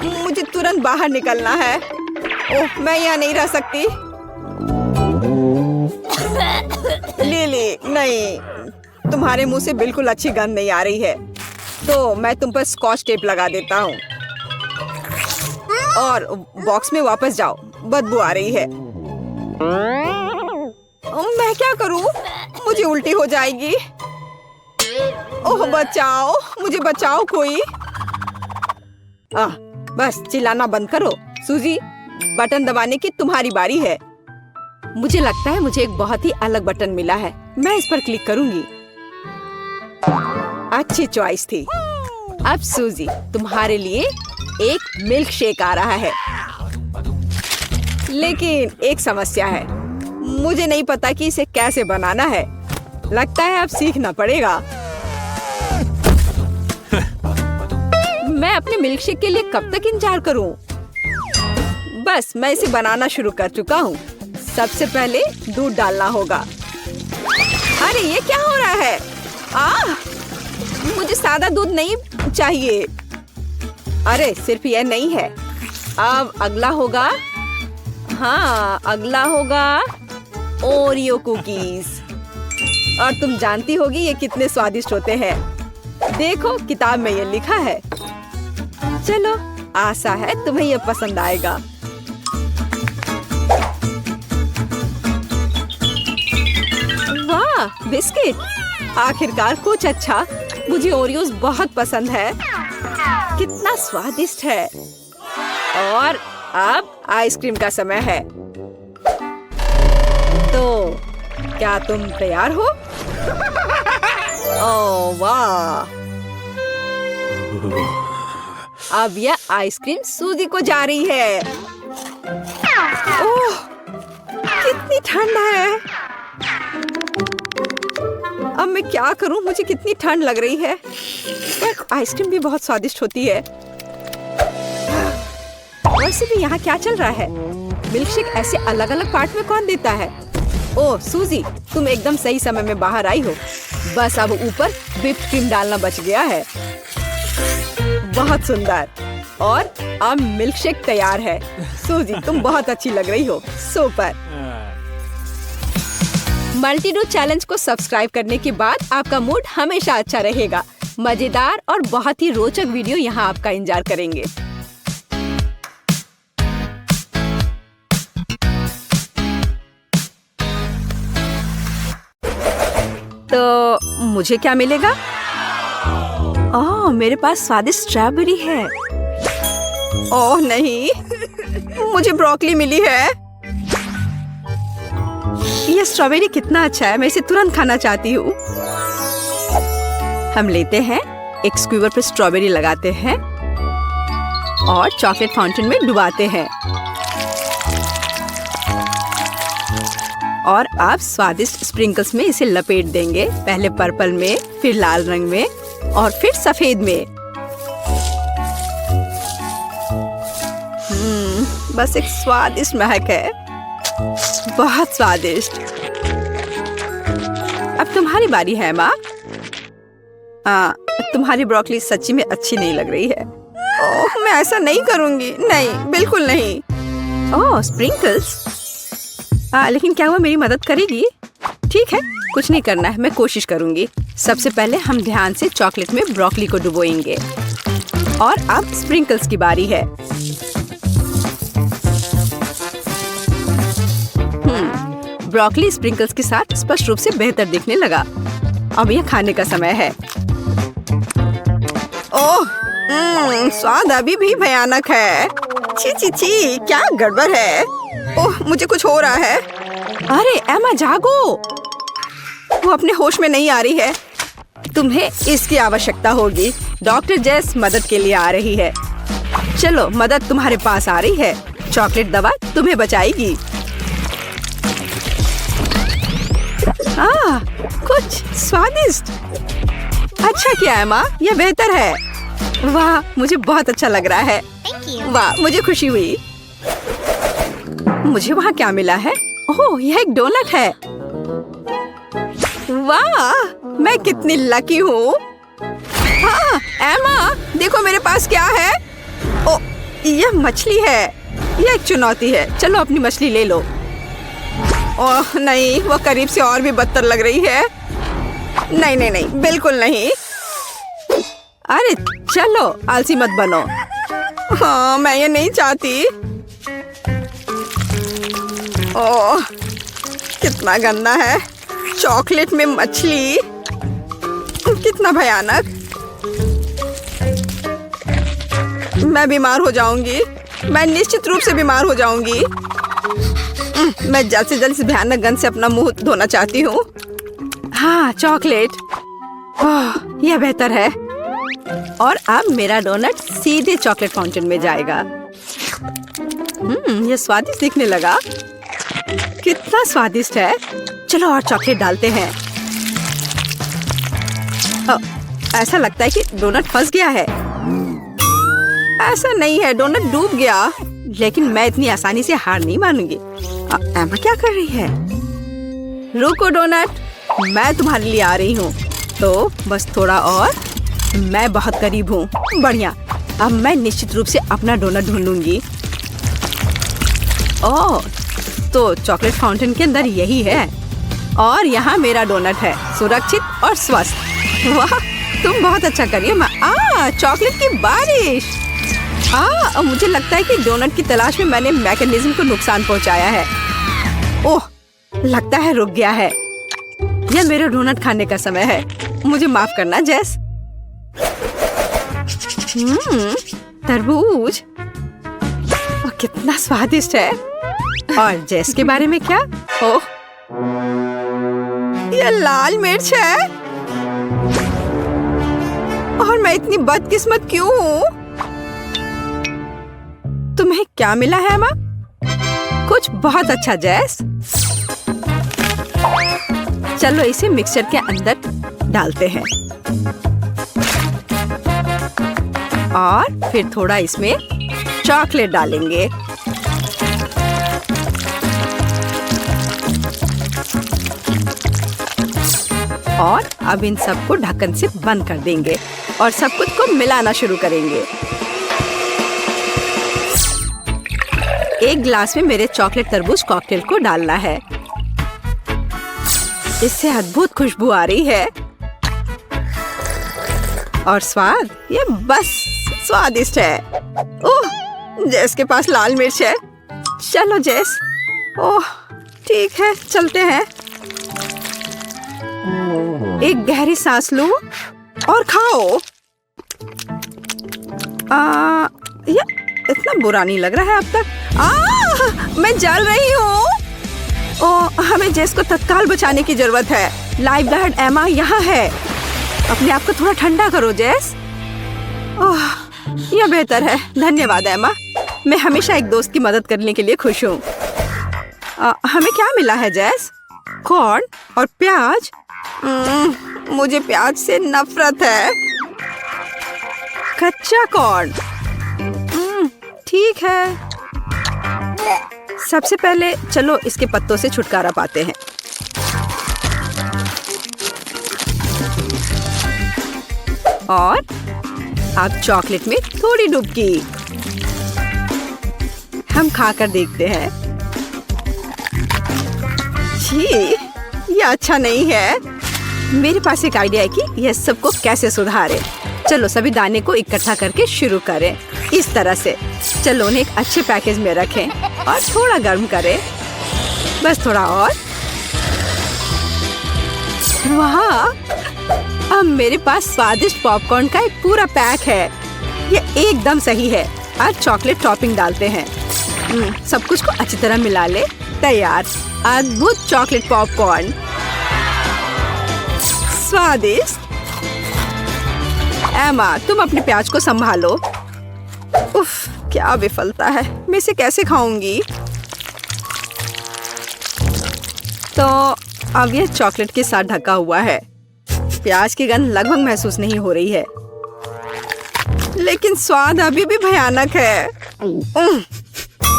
मुझे तुरंत बाहर निकलना है। ओह, मैं यहाँ नहीं रह सकती। लिली, नहीं, तुम्हारे मुंह से बिल्कुल अच्छी गंध नहीं आ रही है। तो मैं तुम पर स्कॉच टेप लगा देता हूँ और बॉक्स में वापस जाओ, बदबू आ रही है। मैं क्या करूँ? मुझे उल्टी हो जाएगी। ओह बचाओ, मुझे बचाओ कोई। बस चिल्लाना बंद करो। सूजी, बटन दबाने की तुम्हारी बारी है। मुझे लगता है मुझे एक बहुत ही अलग बटन मिला है। मैं इस पर क्लिक करूंगी। अच्छी चॉइस थी। अब सूजी, तुम्हारे लिए एक मिल्क शेक आ रहा है। लेकिन एक समस्या है, मुझे नहीं पता कि इसे कैसे बनाना है। लगता है अब सीखना पड़ेगा। मैं अपने मिल्क शेक के लिए कब तक इंतजार करूं? बस मैं इसे बनाना शुरू कर चुका हूं। सबसे पहले दूध डालना होगा। अरे ये क्या हो रहा है? मुझे सादा दूध नहीं चाहिए। अरे सिर्फ यह नहीं है। अब अगला होगा, हाँ अगला होगा ओरियो कुकीज। और तुम जानती होगी ये कितने स्वादिष्ट होते हैं। देखो किताब में ये लिखा है। चलो, आशा है तुम्हें ये पसंद आएगा। वाह, बिस्किट। आखिरकार कुछ अच्छा। मुझे ओरियोज बहुत पसंद है। कितना स्वादिष्ट है। और अब आइसक्रीम का समय है। तो क्या तुम तैयार हो? ओह वाह, अब यह आइसक्रीम सूजी को जा रही है। ओह, कितनी ठंड है। अब मैं क्या करूं? मुझे कितनी ठंड लग रही है। पर आइसक्रीम भी बहुत स्वादिष्ट होती है। वैसे भी यहाँ क्या चल रहा है? मिल्कशेक ऐसे अलग अलग पार्ट में कौन देता है? ओह सूजी, तुम एकदम सही समय में बाहर आई हो। बस अब ऊपर व्हिप्ड क्रीम डालना बच गया है। बहुत सुंदर। और अब मिल्कशेक तैयार है। सूजी, तुम बहुत अच्छी लग रही हो। सुपर। मल्टीडो चैलेंज को सब्सक्राइब करने के बाद आपका मूड हमेशा अच्छा रहेगा। मजेदार और बहुत ही रोचक वीडियो यहाँ आपका इंतजार करेंगे। तो मुझे क्या मिलेगा? ओह, मेरे पास स्वादिष्ट स्ट्रॉबेरी है। ओह नहीं, मुझे ब्रोकली मिली है। यह स्ट्रॉबेरी कितना अच्छा है। मैं इसे तुरंत खाना चाहती हूँ। हम लेते हैं, एक स्क्यूवर पर स्ट्रॉबेरी लगाते हैं और चॉकलेट फाउंटेन में डुबाते हैं। और अब स्वादिष्ट स्प्रिंकल्स में इसे लपेट देंगे। पहले पर्पल में, फिर लाल रंग में और फिर सफेद में। बस एक स्वादिष्ट महक है। बहुत स्वादिष्ट। अब तुम्हारी बारी है माँ। तुम्हारी ब्रोकली सच्ची में अच्छी नहीं लग रही है। ओह, मैं ऐसा नहीं करूंगी। नहीं, बिल्कुल नहीं। ओह, स्प्रिंकल्स। लेकिन क्या वो मेरी मदद करेगी? ठीक है, कुछ नहीं करना है, मैं कोशिश करूंगी। सबसे पहले हम ध्यान से चॉकलेट में ब्रोकली को डुबोएंगे। और अब स्प्रिंकल्स की बारी है। ब्रोकली स्प्रिंकल्स के साथ स्पष्ट रूप से बेहतर दिखने लगा। अब यह खाने का समय है। ओह, स्वाद अभी भी भयानक है। छी छी छी, क्या गड़बड़ है। ओह, मुझे कुछ हो रहा है। अरे एमा, जागो। वो अपने होश में नहीं आ रही है। तुम्हें इसकी आवश्यकता होगी। डॉक्टर जेस मदद के लिए आ रही है। चलो, मदद तुम्हारे पास आ रही है। चॉकलेट दवा तुम्हें बचाएगी। कुछ स्वादिष्ट। अच्छा किया है माँ, यह बेहतर है। वाह, मुझे बहुत अच्छा लग रहा है। वाह, मुझे खुशी हुई। मुझे वहाँ क्या मिला है? ओह, यह एक डोनट है। वाह, मैं कितनी लकी हूँ। हाँ, एमा, देखो मेरे पास क्या है। ओ, यह मछली है। यह एक चुनौती है। चलो अपनी मछली ले लो। ओह नहीं, वो करीब से और भी बदतर लग रही है। नहीं नहीं नहीं, बिल्कुल नहीं। अरे चलो, आलसी मत बनो। हाँ, मैं ये नहीं चाहती। ओह, कितना गंदा है। चॉकलेट में मछली, कितना भयानक। मैं बीमार हो जाऊंगी। मैं निश्चित रूप से बीमार हो जाऊंगी। मैं जल्द से जल्द इस भयानक गंध से अपना मुंह धोना चाहती हूँ। हाँ, चॉकलेट। ओह, यह बेहतर है। और अब मेरा डोनट सीधे चॉकलेट फाउंटेन में जाएगा। यह स्वादिष्ट दिखने लगा। कितना स्वादिष्ट है। चलो और चॉकलेट डालते हैं। ऐसा लगता है कि डोनट फंस गया है। ऐसा नहीं है, डोनट डूब गया। लेकिन मैं इतनी आसानी से हार नहीं मानूंगी। एमा क्या कर रही है? रुको डोनट, मैं तुम्हारे लिए आ रही हूँ। तो बस थोड़ा और। मैं बहुत करीब हूँ। बढ़िया, अब मैं निश्चित रूप से अपना डोनट ढूंढूंगी। ओह, तो चॉकलेट फाउंटेन के अंदर यही है। और यहाँ मेरा डोनट है, सुरक्षित और स्वस्थ। वाह, तुम बहुत अच्छा करिए। चॉकलेट की बारिश। मुझे लगता है कि डोनट की तलाश में मैंने मैकेनिज्म को नुकसान पहुंचाया है। ओह, लगता है रुक गया है। यह मेरे डोनट खाने का समय है। मुझे माफ करना जेस। तरबूज, कितना स्वादिष्ट है। और जेस के बारे में क्या? ओह, यह लाल मिर्च है। और मैं इतनी बदकिस्मत क्यों हूँ? तुम्हें क्या मिला है एमा? कुछ बहुत अच्छा जेस। चलो इसे मिक्सचर के अंदर डालते हैं। और फिर थोड़ा इसमें चॉकलेट डालेंगे। और अब इन सबको ढक्कन से बंद कर देंगे और सब कुछ को मिलाना शुरू करेंगे। एक ग्लास में मेरे चॉकलेट तरबूज कॉकटेल को डालना है। इससे अद्भुत खुशबू आ रही है। और स्वाद, ये बस स्वादिष्ट है। ओह, जेस के पास लाल मिर्च है। चलो जेस। ओह, ठीक है, चलते हैं। एक गहरी सांस लो और खाओ। ये इतना बुरा नहीं लग रहा है अब तक। मैं जल रही हूँ। हमें जेस को तत्काल बचाने की जरूरत है। लाइफ गार्ड एमा यहाँ है। अपने आप को थोड़ा ठंडा करो जेस। यह बेहतर है। धन्यवाद एमा। मैं हमेशा एक दोस्त की मदद करने के लिए खुश हूँ। हमें क्या मिला है जेस? कॉर्न और प्याज। मुझे प्याज से नफरत है। कच्चा कॉर्न। ठीक है। सबसे पहले चलो इसके पत्तों से छुटकारा पाते हैं। और अब चॉकलेट में थोड़ी डुबकी। हम खाकर देखते हैं। छी, ये अच्छा नहीं है। मेरे पास एक आइडिया है कि यह सबको कैसे सुधारे। चलो सभी दाने को इकट्ठा करके शुरू करें। इस तरह से। चलो उन्हें एक अच्छे पैकेज में रखें और थोड़ा गर्म करें। बस थोड़ा और। वाह, अब मेरे पास स्वादिष्ट पॉपकॉर्न का एक पूरा पैक है। ये एकदम सही है। आज चॉकलेट टॉपिंग डालते हैं। सब कुछ को अच्छी तरह मिला ले। तैयार। अद्भुत चॉकलेट पॉपकॉर्न। स्वादिष्ट। एमा, तुम अपने प्याज को संभालो। उफ, क्या विफलता है। मैं इसे कैसे खाऊंगी? तो अब यह चॉकलेट के साथ ढका हुआ है। प्याज की गंध लगभग महसूस नहीं हो रही है, लेकिन स्वाद अभी भी भयानक है।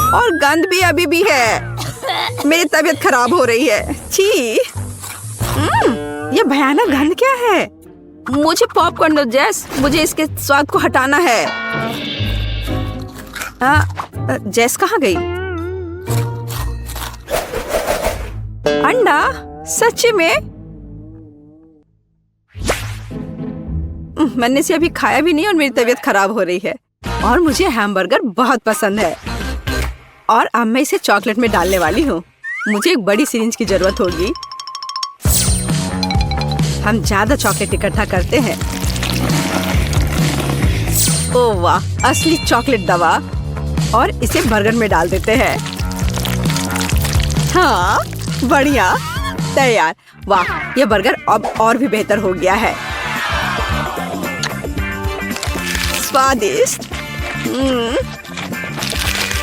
और गंद भी अभी भी है। मेरी तबीयत खराब हो रही है। छी, ये भयानक गंध क्या है? मुझे पॉपकॉर्न दो जेस, मुझे इसके स्वाद को हटाना है। जेस कहाँ गई? अंडा? सच में? मैंने इसे अभी खाया भी नहीं और मेरी तबीयत खराब हो रही है। और मुझे हैमबर्गर बहुत पसंद है। और अब मैं इसे चॉकलेट में डालने वाली हूँ। मुझे एक बड़ी सिरिंज की जरूरत होगी। हम ज्यादा चॉकलेट इकट्ठा करते हैं। ओह वाह, असली चॉकलेट दवा। और इसे बर्गर में डाल देते हैं। हाँ, बढ़िया, तैयार। वाह, ये बर्गर अब और भी बेहतर हो गया है। स्वादिष्ट।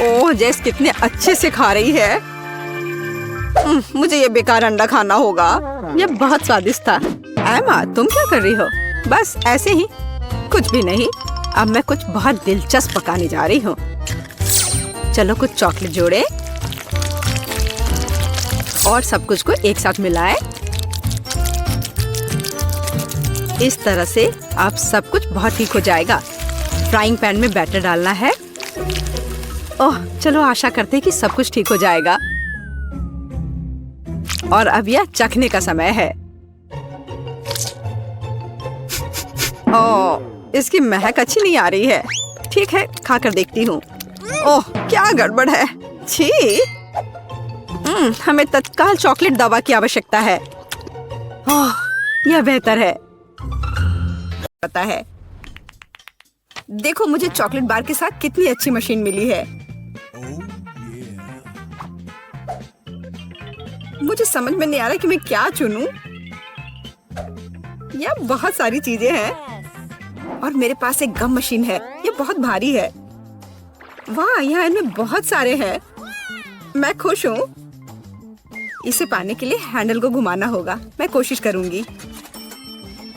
ओह, जेस कितने अच्छे से खा रही है। मुझे ये बेकार अंडा खाना होगा। ये बहुत स्वादिष्ट था। एमा, तुम क्या कर रही हो? बस ऐसे ही, कुछ भी नहीं। अब मैं कुछ बहुत दिलचस्प पकाने जा रही हूँ। चलो कुछ चॉकलेट जोड़े और सब कुछ को एक साथ मिलाएं। इस तरह से अब सब कुछ बहुत ठीक हो जाएगा। फ्राइंग पैन में बैटर डालना है। ओह, चलो आशा करते हैं कि सब कुछ ठीक हो जाएगा। और अब यह चखने का समय है। ओह, इसकी महक अच्छी नहीं आ रही है। ठीक है, खाकर देखती हूँ। ओह, क्या गड़बड़ है। छी, हमें तत्काल चॉकलेट दवा की आवश्यकता है। ओह, यह बेहतर है। पता है, देखो मुझे चॉकलेट बार के साथ कितनी अच्छी मशीन मिली है। मुझे समझ में नहीं आ रहा कि मैं क्या चुनूं। यह बहुत सारी चीजें हैं और मेरे पास एक गम मशीन है। ये बहुत भारी है। वाह, यहाँ इनमें बहुत सारे हैं। मैं खुश हूँ। इसे पाने के लिए हैंडल को घुमाना होगा। मैं कोशिश करूंगी।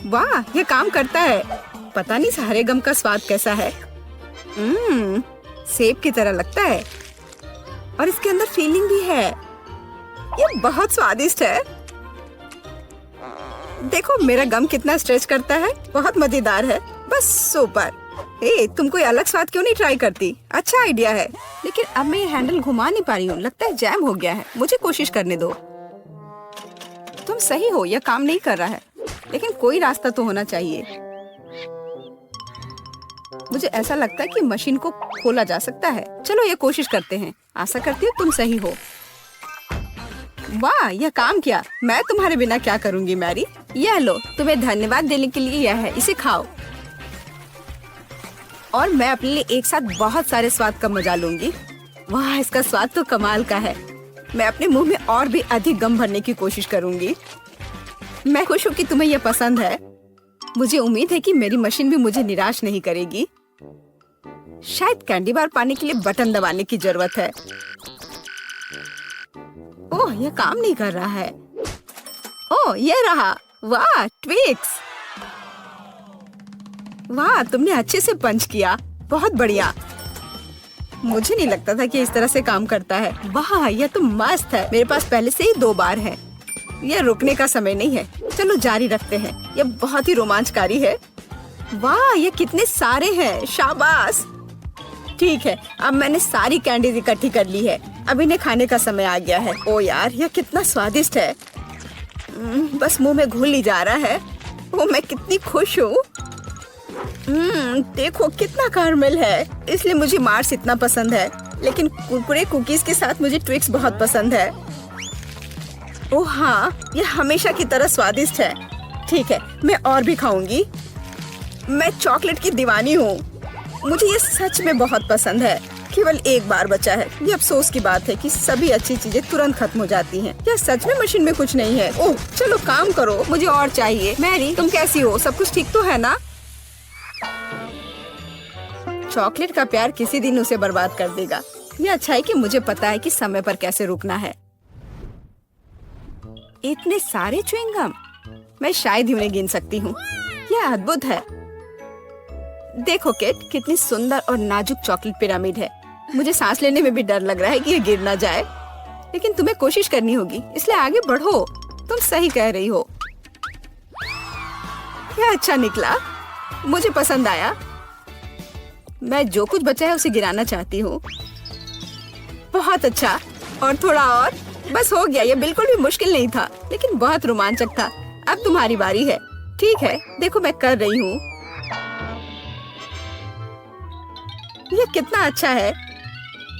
वाह, यह काम करता है। पता नहीं सारे गम का स्वाद कैसा है। सेब की तरह लगता है और इसके अंदर फीलिंग भी है। ये बहुत स्वादिष्ट है। देखो मेरा गम कितना स्ट्रेच करता है। बहुत मजेदार है। बस सुपर। तुम कोई अलग स्वाद क्यों नहीं ट्राई करती? अच्छा आइडिया है। लेकिन अब मैं ये हैंडल घुमा नहीं पा रही हूँ। लगता है जैम हो गया है। मुझे कोशिश करने दो। तुम सही हो, यह काम नहीं कर रहा है। लेकिन कोई रास्ता तो होना चाहिए। मुझे ऐसा लगता है कि मशीन को खोला जा सकता है। चलो ये कोशिश करते हैं। आशा करती हूँ तुम सही हो। वाह, यह काम किया। मैं तुम्हारे बिना क्या करूंगी मैरी। यह लो, तुम्हें धन्यवाद देने के लिए यह है। इसे खाओ। और मैं अपने लिए एक साथ बहुत सारे स्वाद का मजा लूंगी। वाह, इसका स्वाद तो कमाल का है। मैं अपने मुंह में और भी अधिक गम भरने की कोशिश करूंगी। मैं खुश हूँ कि तुम्हें यह पसंद है। मुझे उम्मीद है कि मेरी मशीन भी मुझे निराश नहीं करेगी। शायद कैंडी बार पाने के लिए बटन दबाने की जरूरत है। ओह, यह काम नहीं कर रहा है। ओह, यह रहा। वाह, ट्विक्स। वाह, तुमने अच्छे से पंच किया। बहुत बढ़िया। मुझे नहीं लगता था कि इस तरह से काम करता है। वाह, यह तो मस्त है। मेरे पास पहले से ही 2 बार है। यह रुकने का समय नहीं है। चलो जारी रखते हैं। यह बहुत ही रोमांचकारी है। वाह, ये कितने सारे हैं। शाबाश। ठीक है, अब मैंने सारी कैंडीज इकट्ठी कर ली है। अब इन्हें खाने का समय आ गया है। ओ यार, यह कितना स्वादिष्ट है। बस मुंह में घुल ही जा रहा है। ओ, मैं कितनी खुश हूँ। देखो कितना कैरमल है। इसलिए मुझे मार्स इतना पसंद है। लेकिन कुरकुरे कुकीज के साथ मुझे ट्विक्स बहुत पसंद है। ओह हाँ, यह हमेशा की तरह स्वादिष्ट है। ठीक है, मैं और भी खाऊंगी। मैं चॉकलेट की दीवानी हूँ। मुझे ये सच में बहुत पसंद है। केवल एक बार बचा है। ये अफसोस की बात है कि सभी अच्छी चीजें तुरंत खत्म हो जाती हैं। क्या सच में मशीन में कुछ नहीं है? ओह, चलो काम करो। मुझे और चाहिए। मैरी, तुम कैसी हो? सब कुछ ठीक तो है ना? चॉकलेट का प्यार किसी दिन उसे बर्बाद कर देगा। ये अच्छा है कि मुझे पता है कि समय पर कैसे रुकना है। इतने सारे च्युइंगम, मैं शायद ही उन्हें गिन सकती हूँ। यह अद्भुत है। देखो किट, कितनी सुंदर और नाजुक चॉकलेट पिरामिड है। मुझे सांस लेने में भी डर लग रहा है कि ये गिर ना जाए, लेकिन तुम्हें कोशिश करनी होगी, इसलिए आगे बढ़ो। तुम सही कह रही हो। क्या अच्छा निकला, मुझे पसंद आया। मैं जो कुछ बचा है उसे गिराना चाहती हूँ। बहुत अच्छा, और थोड़ा और, बस हो गया। ये बिल्कुल भी मुश्किल नहीं था, लेकिन बहुत रोमांचक था। अब तुम्हारी बारी है। ठीक है, देखो मैं कर रही हूँ। ये कितना अच्छा है।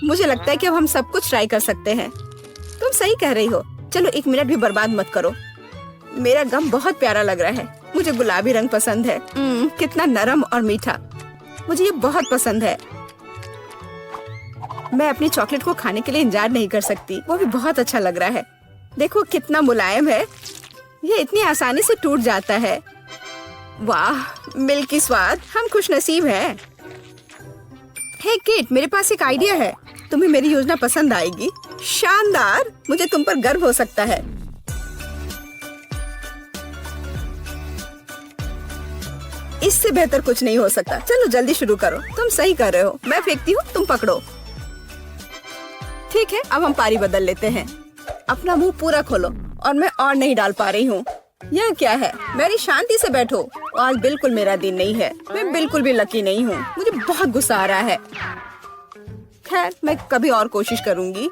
मुझे लगता है कि अब हम सब कुछ ट्राई कर सकते हैं। तुम सही कह रही हो। चलो 1 मिनट भी बर्बाद मत करो। मेरा गम बहुत प्यारा लग रहा है। मुझे गुलाबी रंग पसंद है। कितना नरम और मीठा, मुझे ये बहुत पसंद है। मैं अपनी चॉकलेट को खाने के लिए इंतजार नहीं कर सकती। वो भी बहुत अच्छा लग रहा है। देखो कितना मुलायम है। ये इतनी आसानी से टूट जाता है। वाह, मिल्की स्वाद। हम खुशनसीब हैं। हे किट, मेरे पास एक आइडिया है। तुम्हें मेरी योजना पसंद आएगी। शानदार, मुझे तुम पर गर्व हो सकता है। इससे बेहतर कुछ नहीं हो सकता। चलो जल्दी शुरू करो। तुम सही कर रहे हो। मैं फेंकती हूँ, तुम पकड़ो। ठीक है, अब हम पारी बदल लेते हैं। अपना मुंह पूरा खोलो। और मैं और नहीं डाल पा रही हूँ। यह क्या है? मेरी शांति से बैठो। आज बिल्कुल मेरा दिन नहीं है। मैं बिल्कुल भी लकी नहीं हूँ। मुझे बहुत गुस्सा आ रहा है। खैर, मैं कभी और कोशिश करूँगी।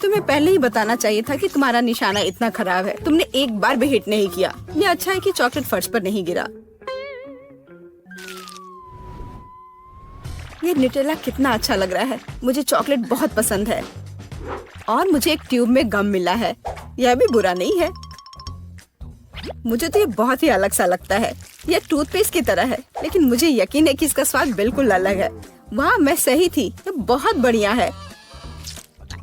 तुम्हें पहले ही बताना चाहिए था कि तुम्हारा निशाना इतना खराब है। तुमने एक बार भी हिट नहीं किया। ये अच्छा है कि चॉकलेट फर्श पर नहीं गिरा। ये न्यूटेला कितना अच्छा लग रहा है। मुझे चॉकलेट बहुत पसंद है। और मुझे एक ट्यूब में गम मिला है। यह भी बुरा नहीं है। मुझे तो ये बहुत ही अलग सा लगता है। यह टूथपेस्ट की तरह है, लेकिन मुझे यकीन है कि इसका स्वाद बिल्कुल अलग है। वाह, मैं सही थी। ये बहुत बढ़िया है।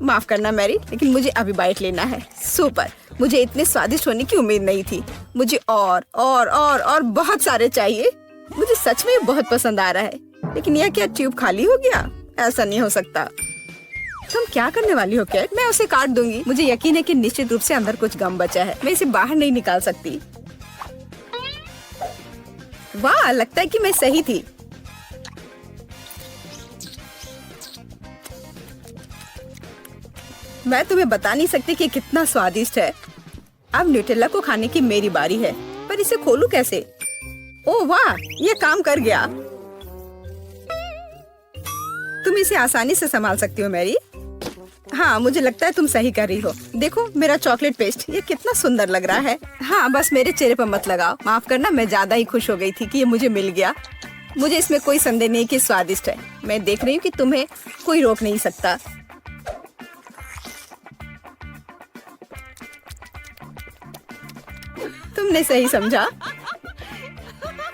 माफ करना मैरी, लेकिन मुझे अभी बाइट लेना है। सुपर, मुझे इतने स्वादिष्ट होने की उम्मीद नहीं थी। मुझे और बहुत सारे चाहिए। मुझे सच में बहुत पसंद आ रहा है। लेकिन यह क्या ट्यूब खाली हो गया? ऐसा नहीं हो सकता। तुम क्या करने वाली हो कैट? मैं उसे काट दूंगी। मुझे यकीन है कि निश्चित रूप से अंदर कुछ गम बचा है। मैं इसे बाहर नहीं निकाल सकती। वाह, लगता है कि मैं सही थी। मैं तुम्हें बता नहीं सकती कि कितना स्वादिष्ट है। अब न्यूटेला को खाने की मेरी बारी है, पर इसे खोलूं कैसे? ओह वाह, ये काम कर गया। तुम इसे आसानी से संभाल सकती हो मैरी। हाँ, मुझे लगता है तुम सही कर रही हो। देखो मेरा चॉकलेट पेस्ट, ये कितना सुंदर लग रहा है। हाँ, बस मेरे चेहरे पर मत लगाओ। माफ करना, मैं ज्यादा ही खुश हो गई थी कि ये मुझे मिल गया। मुझे इसमें कोई संदेह नहीं कि स्वादिष्ट है। मैं देख रही हूँ कि तुम्हें कोई रोक नहीं सकता। तुमने सही समझा।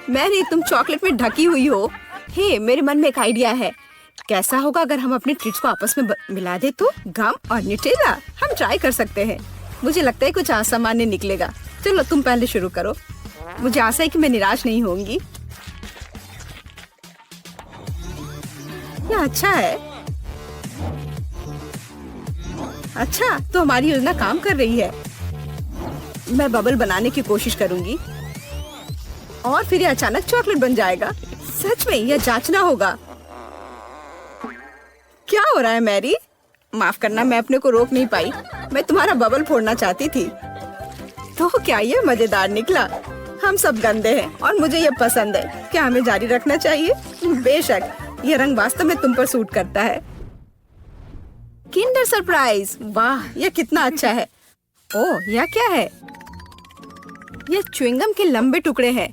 मैरी, तुम चॉकलेट में ढकी हुई हो। हे, मेरे मन में एक आइडिया है। कैसा होगा अगर हम अपने ट्रीट्स को आपस में मिला दे तो? गम और न्यूटेला, हम ट्राई कर सकते हैं। मुझे लगता है कुछ असामान्य निकलेगा। चलो तुम पहले शुरू करो। मुझे आशा है कि मैं निराश नहीं होंगी। यह अच्छा है। अच्छा, तो हमारी योजना काम कर रही है। मैं बबल बनाने की कोशिश करूंगी और फिर ये अचानक चॉकलेट बन जाएगा। सच में यह जांचना होगा। क्या हो रहा है मैरी? माफ करना, मैं अपने को रोक नहीं पाई। मैं तुम्हारा बबल फोड़ना चाहती थी। तो क्या ये मजेदार निकला? हम सब गंदे हैं और मुझे ये पसंद है। क्या हमें जारी रखना चाहिए? बेशक, ये रंग वास्तव में तुम पर सूट करता है। Kinder surprise. वाह, यह कितना अच्छा है। ओह, यह क्या है? ये च्युइंगम के लंबे टुकड़े हैं।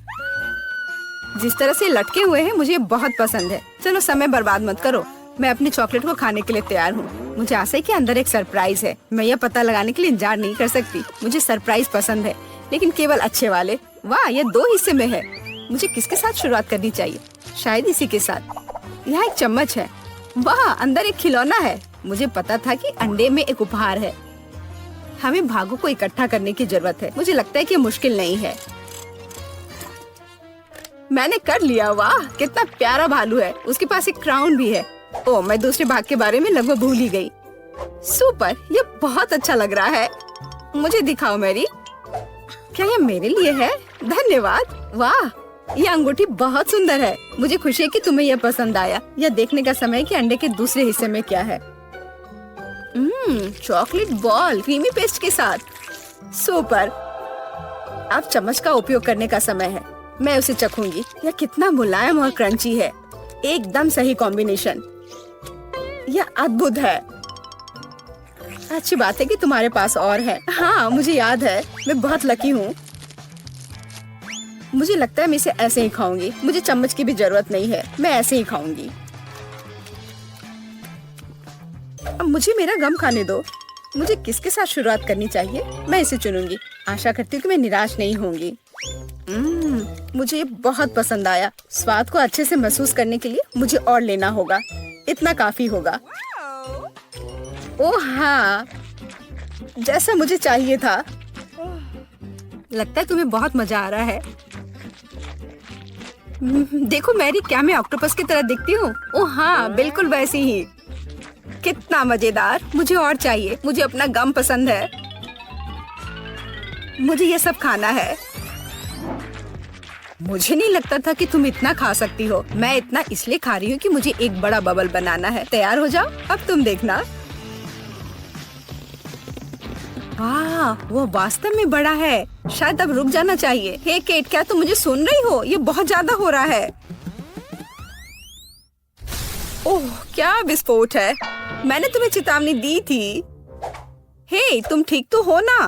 जिस तरह से लटके हुए हैं, मुझे बहुत पसंद है। चलो समय बर्बाद मत करो। मैं अपनी चॉकलेट को खाने के लिए तैयार हूँ। मुझे आशा है कि अंदर एक सरप्राइज है। मैं यह पता लगाने के लिए इंतजार नहीं कर सकती। मुझे सरप्राइज पसंद है, लेकिन केवल अच्छे वाले। वाह, ये 2 हिस्से में है। मुझे किसके साथ शुरुआत करनी चाहिए? शायद इसी के साथ। यहाँ एक चम्मच है। वाह, अंदर एक खिलौना है। मुझे पता था कि अंडे में एक उपहार है। हमें भागों को इकट्ठा करने की जरूरत है। मुझे लगता है कि मुश्किल नहीं है। मैंने कर लिया। वाह, कितना प्यारा भालू है। उसके पास एक क्राउन भी है। ओह, मैं दूसरे भाग के बारे में लगभग भूल ही गई। सुपर, ये बहुत अच्छा लग रहा है। मुझे दिखाओ मैरी। क्या ये मेरे लिए है? धन्यवाद। वाह, ये अंगूठी बहुत सुंदर है। मुझे खुशी है कि तुम्हें यह पसंद आया। यह देखने का समय है कि अंडे के दूसरे हिस्से में क्या है। चॉकलेट बॉल क्रीमी पेस्ट के साथ, सुपर। अब चम्मच का उपयोग करने का समय है। मैं उसे चखूंगी। यह कितना मुलायम और क्रंची है। एकदम सही कॉम्बिनेशन। यह अद्भुत है। अच्छी बात है कि तुम्हारे पास और है। हाँ, मुझे याद है। मैं बहुत लकी हूँ। मुझे लगता है मैं इसे ऐसे ही खाऊंगी। मुझे चम्मच की भी जरूरत नहीं है। मैं ऐसे ही खाऊंगी। अब मुझे मेरा गम खाने दो। मुझे किसके साथ शुरुआत करनी चाहिए? मैं इसे चुनूंगी। आशा करती हूँ कि मैं निराश नहीं होंगी। मुझे ये बहुत पसंद आया। स्वाद को अच्छे से महसूस करने के लिए मुझे और लेना होगा। इतना काफी होगा। ओह हाँ, जैसा मुझे चाहिए था। लगता है तुम्हें बहुत मजा आ रहा है। देखो मैरी, क्या मैं ऑक्टोपस की तरह दिखती हूँ? ओह हाँ, बिल्कुल वैसी ही। कितना मजेदार। मुझे और चाहिए। मुझे अपना गम पसंद है। मुझे ये सब खाना है। मुझे नहीं लगता था कि तुम इतना खा सकती हो। मैं इतना इसलिए खा रही हूँ कि मुझे एक बड़ा बबल बनाना है। तैयार हो जाओ, अब तुम देखना। वाह, वो वास्तव में बड़ा है। शायद अब रुक जाना चाहिए। हे केट, क्या तुम मुझे सुन रही हो? ये बहुत ज्यादा हो रहा है। ओह, क्या विस्फोट है। मैंने तुम्हें चेतावनी दी थी। हे, तुम ठीक तो हो ना?